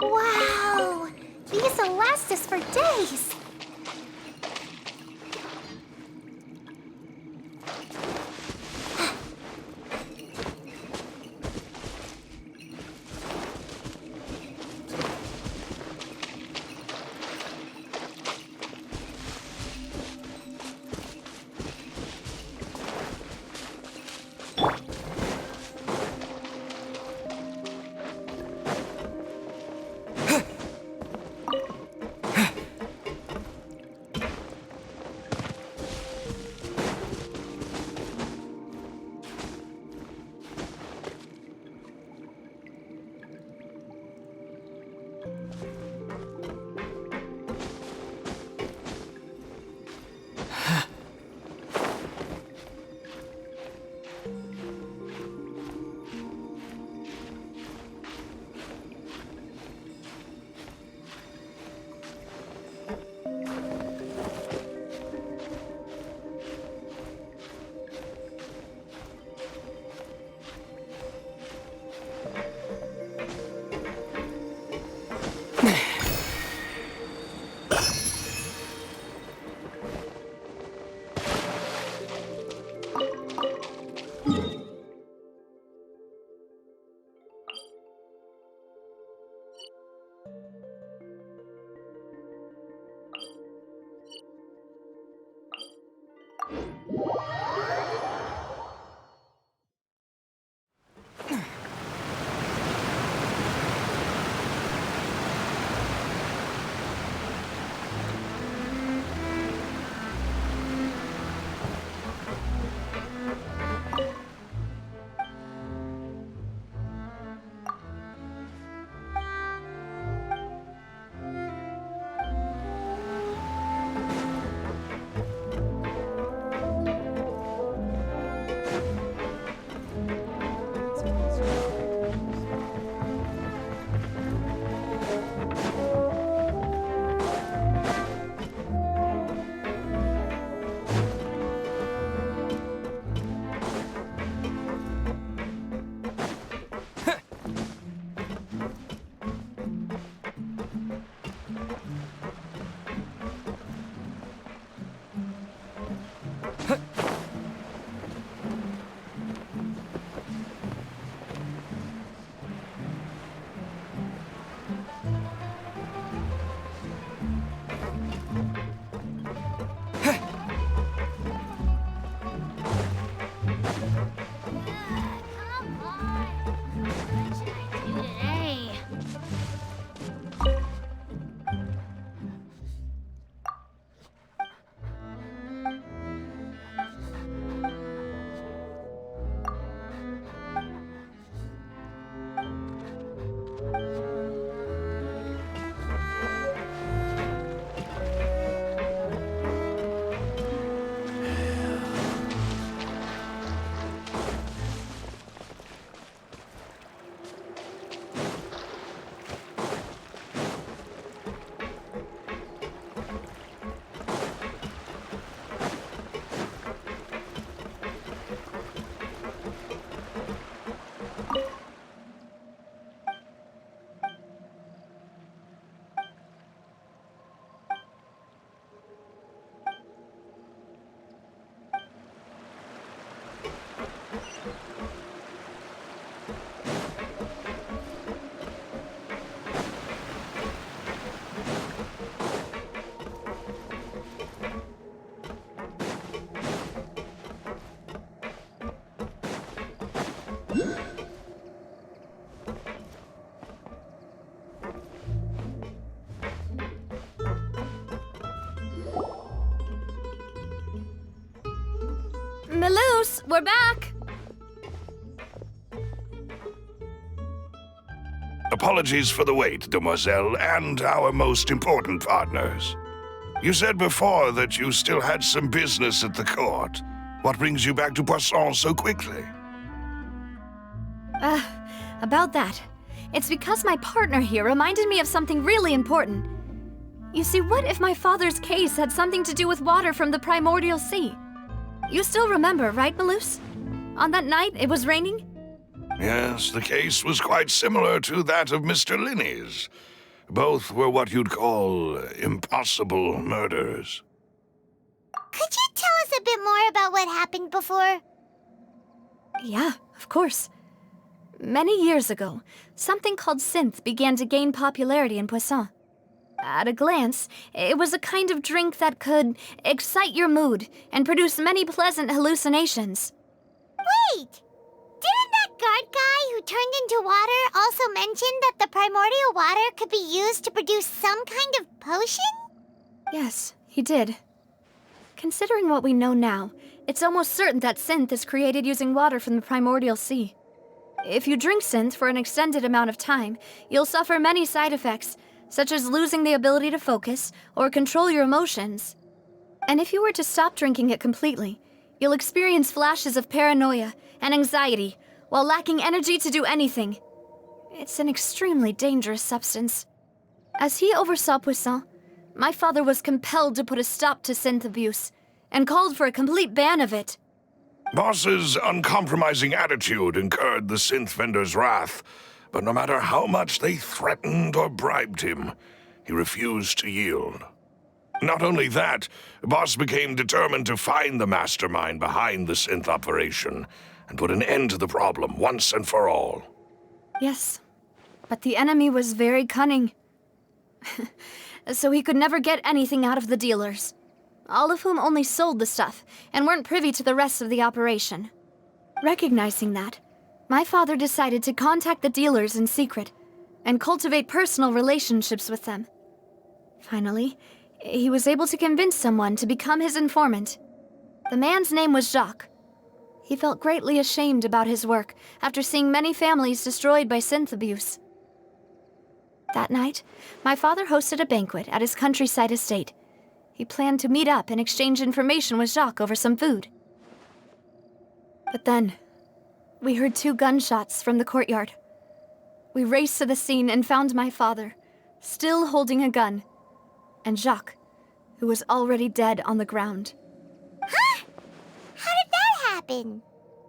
Wow! These will last us for days! we're back! Apologies for the wait, demoiselle, and our most important partners. You said before that you still had some business at the court. What brings you back to Poisson so quickly? About that. It's because my partner here reminded me of something really important. You see, what if my father's case had something to do with water from the primordial sea? You still remember, right, Malus? On that night, it was raining? Yes, the case was quite similar to that of Mr. Linney's. Both were what you'd call impossible murders. Could you tell us a bit more about what happened before? Yeah, of course. Many years ago, something called synth began to gain popularity in Poisson. At a glance, it was a kind of drink that could excite your mood and produce many pleasant hallucinations. Wait! Didn't that guard guy who turned into water also mention that the primordial water could be used to produce some kind of potion? Yes, he did. Considering what we know now, it's almost certain that synth is created using water from the primordial sea. If you drink synth for an extended amount of time, you'll suffer many side effects, such as losing the ability to focus or control your emotions. And if you were to stop drinking it completely, you'll experience flashes of paranoia and anxiety while lacking energy to do anything. It's an extremely dangerous substance. As he oversaw Poisson, my father was compelled to put a stop to synth abuse and called for a complete ban of it. Boss's uncompromising attitude incurred the synth vendor's wrath, but no matter how much they threatened or bribed him, he refused to yield. Not only that, Boss became determined to find the mastermind behind the synth operation and put an end to the problem once and for all. Yes, but the enemy was very cunning. So he could never get anything out of the dealers, all of whom only sold the stuff and weren't privy to the rest of the operation. Recognizing that, my father decided to contact the dealers in secret and cultivate personal relationships with them. Finally, he was able to convince someone to become his informant. The man's name was Jacques. He felt greatly ashamed about his work after seeing many families destroyed by synth abuse. That night, my father hosted a banquet at his countryside estate. He planned to meet up and exchange information with Jacques over some food. But then, we heard 2 gunshots from the courtyard. We raced to the scene and found my father, still holding a gun, and Jacques, who was already dead on the ground. Huh? How did that happen?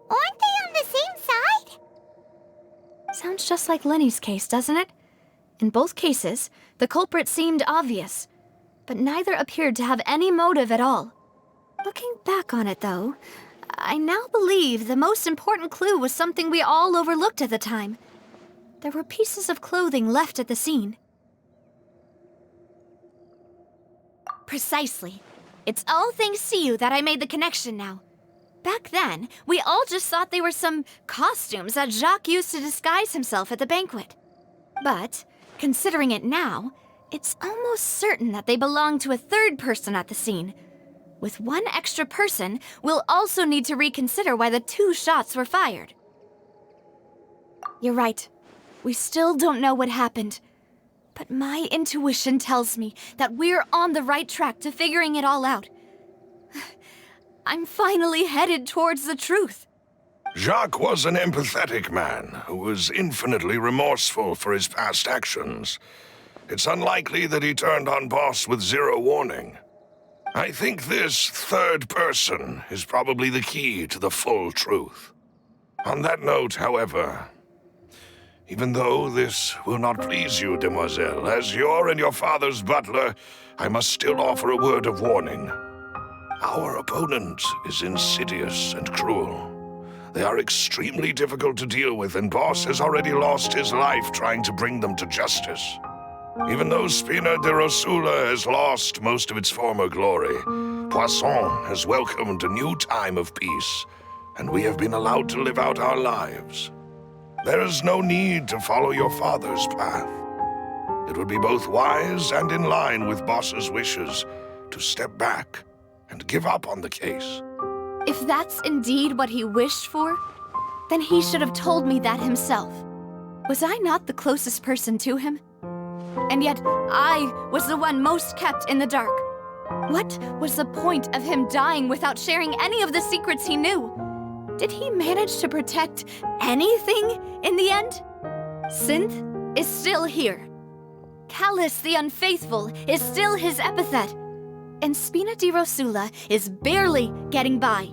Aren't they on the same side? Sounds just like Lenny's case, doesn't it? In both cases, the culprit seemed obvious, but neither appeared to have any motive at all. Looking back on it, though, I now believe the most important clue was something we all overlooked at the time. There were pieces of clothing left at the scene. Precisely. It's all thanks to you that I made the connection now. Back then, we all just thought they were some costumes that Jacques used to disguise himself at the banquet. But, considering it now, it's almost certain that they belong to a third person at the scene. With one extra person, we'll also need to reconsider why the 2 shots were fired. You're right. We still don't know what happened. But my intuition tells me that we're on the right track to figuring it all out. I'm finally headed towards the truth. Jacques was an empathetic man who was infinitely remorseful for his past actions. It's unlikely that he turned on Boss with 0 warning. I think this third person is probably the key to the full truth. On that note, however, even though this will not please you, demoiselle, as your and your father's butler, I must still offer a word of warning. Our opponent is insidious and cruel. They are extremely difficult to deal with, and Boss has already lost his life trying to bring them to justice. Even though Spina de Rosula has lost most of its former glory, Poisson has welcomed a new time of peace, and we have been allowed to live out our lives. There is no need to follow your father's path. It would be both wise and in line with Boss's wishes to step back and give up on the case. If that's indeed what he wished for, then he should have told me that himself. Was I not the closest person to him? And yet, I was the one most kept in the dark. What was the point of him dying without sharing any of the secrets he knew? Did he manage to protect anything in the end? Synth is still here. Callus the Unfaithful is still his epithet. And Spina di Rosula is barely getting by.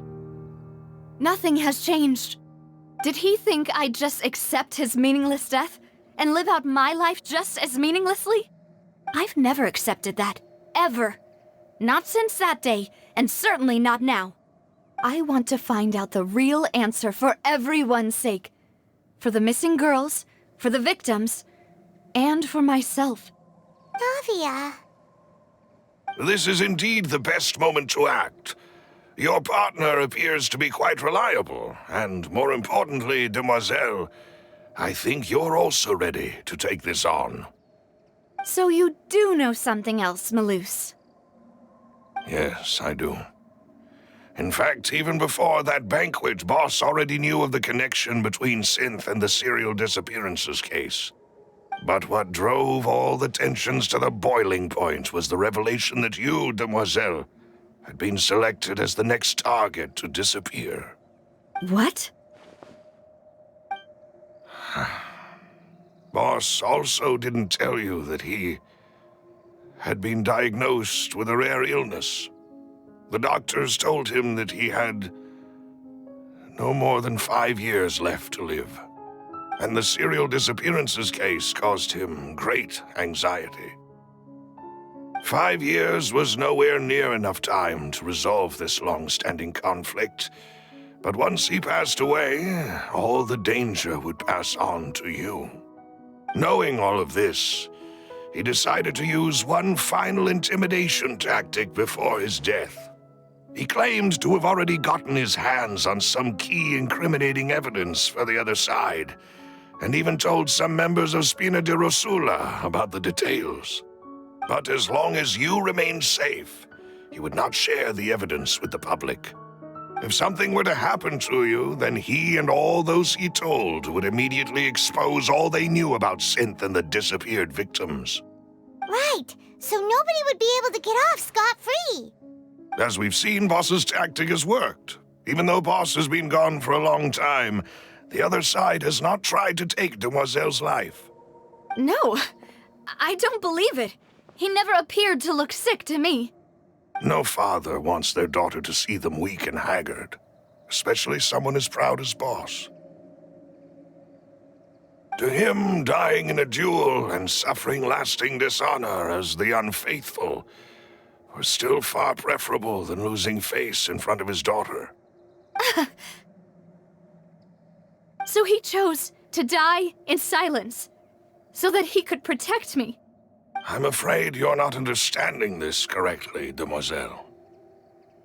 Nothing has changed. Did he think I'd just accept his meaningless death and live out my life just as meaninglessly? I've never accepted that, ever. Not since that day, and certainly not now. I want to find out the real answer for everyone's sake. For the missing girls, for the victims, and for myself. Navia. This is indeed the best moment to act. Your partner appears to be quite reliable, and more importantly, demoiselle, I think you're also ready to take this on. So you do know something else, Malus? Yes, I do. In fact, even before that banquet, Boss already knew of the connection between Synth and the serial disappearances case. But what drove all the tensions to the boiling point was the revelation that you, demoiselle, had been selected as the next target to disappear. What? Boss also didn't tell you that he had been diagnosed with a rare illness. The doctors told him that he had no more than 5 years left to live. And the serial disappearances case caused him great anxiety. 5 years was nowhere near enough time to resolve this long-standing conflict, but once he passed away, all the danger would pass on to you. Knowing all of this, he decided to use one final intimidation tactic before his death. He claimed to have already gotten his hands on some key incriminating evidence for the other side, and even told some members of Spina di Rosula about the details. But as long as you remained safe, he would not share the evidence with the public. If something were to happen to you, then he and all those he told would immediately expose all they knew about Synth and the disappeared victims. Right, so nobody would be able to get off scot-free. As we've seen, Boss's tactic has worked. Even though Boss has been gone for a long time, the other side has not tried to take Demoiselle's life. No, I don't believe it. He never appeared to look sick to me. No father wants their daughter to see them weak and haggard, especially someone as proud as Boss. To him, dying in a duel and suffering lasting dishonor as the Unfaithful was still far preferable than losing face in front of his daughter. So he chose to die in silence, so that he could protect me. I'm afraid you're not understanding this correctly, demoiselle.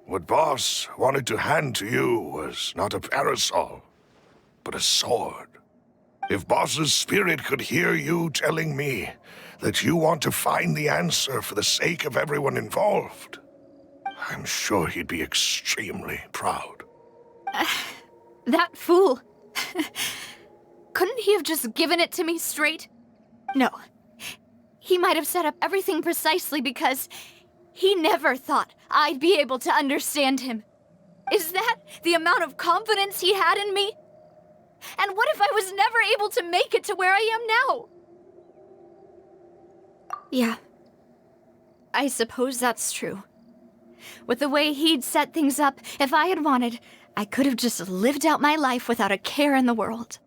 What Boss wanted to hand to you was not a parasol, but a sword. If Boss's spirit could hear you telling me that you want to find the answer for the sake of everyone involved, I'm sure he'd be extremely proud. That fool. Couldn't he have just given it to me straight? No. He might have set up everything precisely because he never thought I'd be able to understand him. Is that the amount of confidence he had in me? And what if I was never able to make it to where I am now? Yeah. I suppose that's true. With the way he'd set things up, if I had wanted, I could have just lived out my life without a care in the world.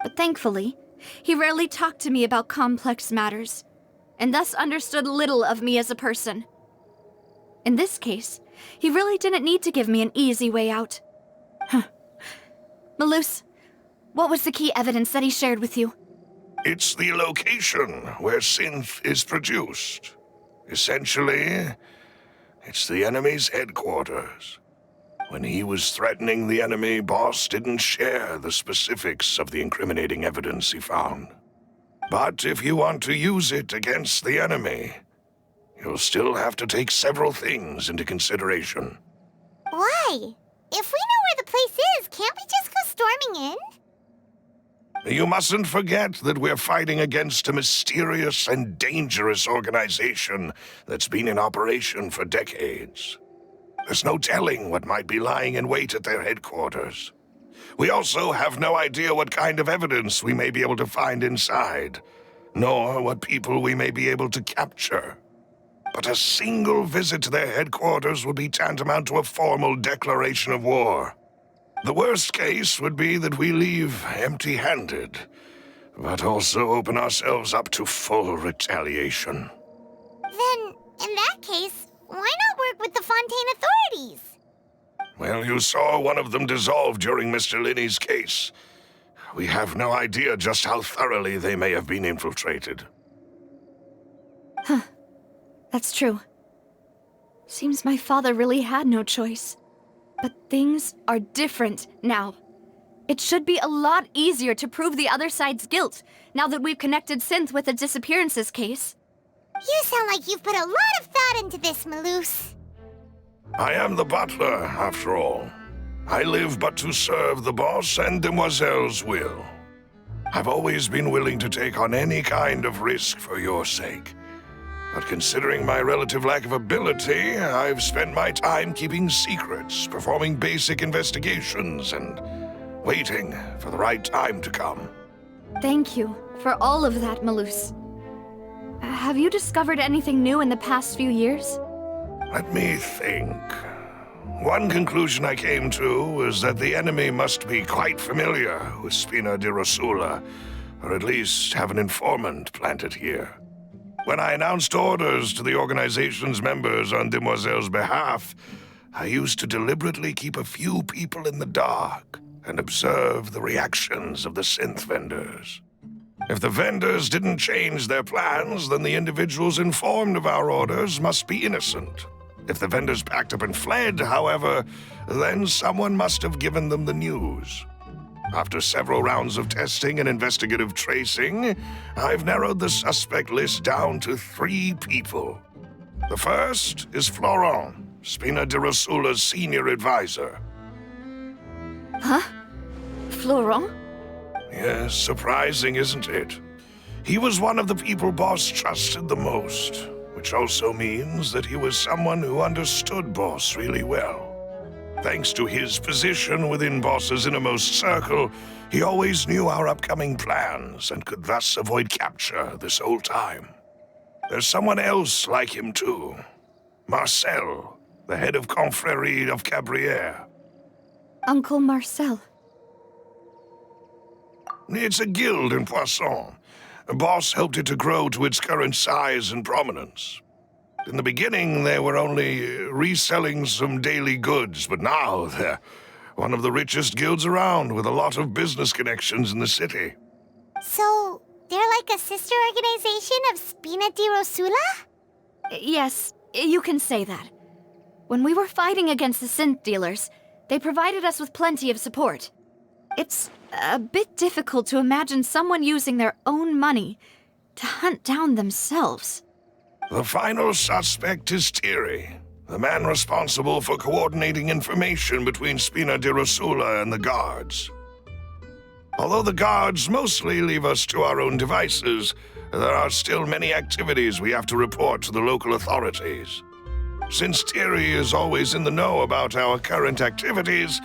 But thankfully, he rarely talked to me about complex matters, and thus understood little of me as a person. In this case, he really didn't need to give me an easy way out. Malus, what was the key evidence that he shared with you? It's the location where Synth is produced. Essentially, it's the enemy's headquarters. When he was threatening the enemy, Boss didn't share the specifics of the incriminating evidence he found. But if you want to use it against the enemy, you'll still have to take several things into consideration. Why? If we know where the place is, can't we just go storming in? You mustn't forget that we're fighting against a mysterious and dangerous organization that's been in operation for decades. There's no telling what might be lying in wait at their headquarters. We also have no idea what kind of evidence we may be able to find inside, nor what people we may be able to capture. But a single visit to their headquarters would be tantamount to a formal declaration of war. The worst case would be that we leave empty-handed, but also open ourselves up to full retaliation. Then, in that case, why not work with the Fontaine authorities? Well, you saw one of them dissolve during Mr. Linney's case. We have no idea just how thoroughly they may have been infiltrated. Huh. That's true. Seems my father really had no choice. But things are different now. It should be a lot easier to prove the other side's guilt, now that we've connected Synth with the disappearances case. You sound like you've put a lot of thought into this, Maloose. I am the butler, after all. I live but to serve the boss and Demoiselle's will. I've always been willing to take on any kind of risk for your sake. But considering my relative lack of ability, I've spent my time keeping secrets, performing basic investigations, and waiting for the right time to come. Thank you for all of that, Maloose. Have you discovered anything new in the past few years? Let me think. One conclusion I came to is that the enemy must be quite familiar with Spina di Rosula, or at least have an informant planted here. When I announced orders to the organization's members on Demoiselle's behalf, I used to deliberately keep a few people in the dark and observe the reactions of the synth vendors. If the vendors didn't change their plans, then the individuals informed of our orders must be innocent. If the vendors packed up and fled, however, then someone must have given them the news. After several rounds of testing and investigative tracing, I've narrowed the suspect list down to 3 people. The first is Florent, Spina di Rosula's senior advisor. Huh? Florent? Yes, surprising, isn't it? He was one of the people Boss trusted the most, which also means that he was someone who understood Boss really well. Thanks to his position within Boss's innermost circle, he always knew our upcoming plans and could thus avoid capture this whole time. There's someone else like him too. Marcel, the head of Confrérie of Cabrières. Uncle Marcel. It's a guild in Poisson. Boss helped it to grow to its current size and prominence. In the beginning, they were only reselling some daily goods, but now they're one of the richest guilds around with a lot of business connections in the city. So, they're like a sister organization of Spina di Rosula? Yes, you can say that. When we were fighting against the synth dealers, they provided us with plenty of support. It's a bit difficult to imagine someone using their own money to hunt down themselves. The final suspect is Thierry, the man responsible for coordinating information between Spina di Rosula and the guards. Although the guards mostly leave us to our own devices, there are still many activities we have to report to the local authorities. Since Thierry is always in the know about our current activities,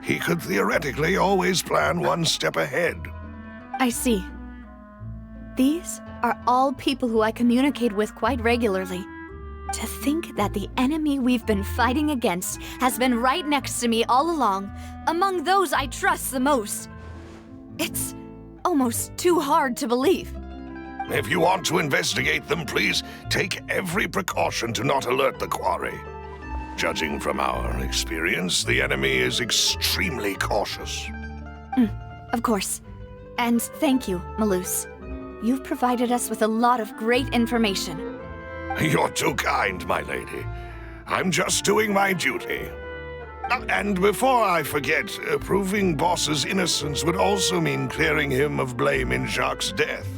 he could theoretically always plan one step ahead. I see. These are all people who I communicate with quite regularly. To think that the enemy we've been fighting against has been right next to me all along, among those I trust the most. It's almost too hard to believe. If you want to investigate them, please take every precaution to not alert the quarry. Judging from our experience, the enemy is extremely cautious. Of course. And thank you, Maloose. You've provided us with a lot of great information. You're too kind, my lady. I'm just doing my duty. And before I forget, proving Boss's innocence would also mean clearing him of blame in Jacques' death.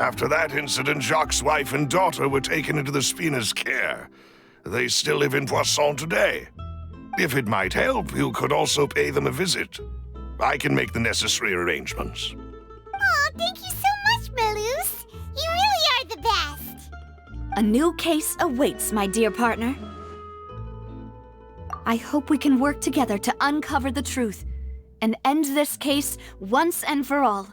After that incident, Jacques' wife and daughter were taken into the Spina's care. They still live in Poisson today. If it might help, you could also pay them a visit. I can make the necessary arrangements. Oh, thank you so much, Malus. You really are the best. A new case awaits, my dear partner. I hope we can work together to uncover the truth and end this case once and for all.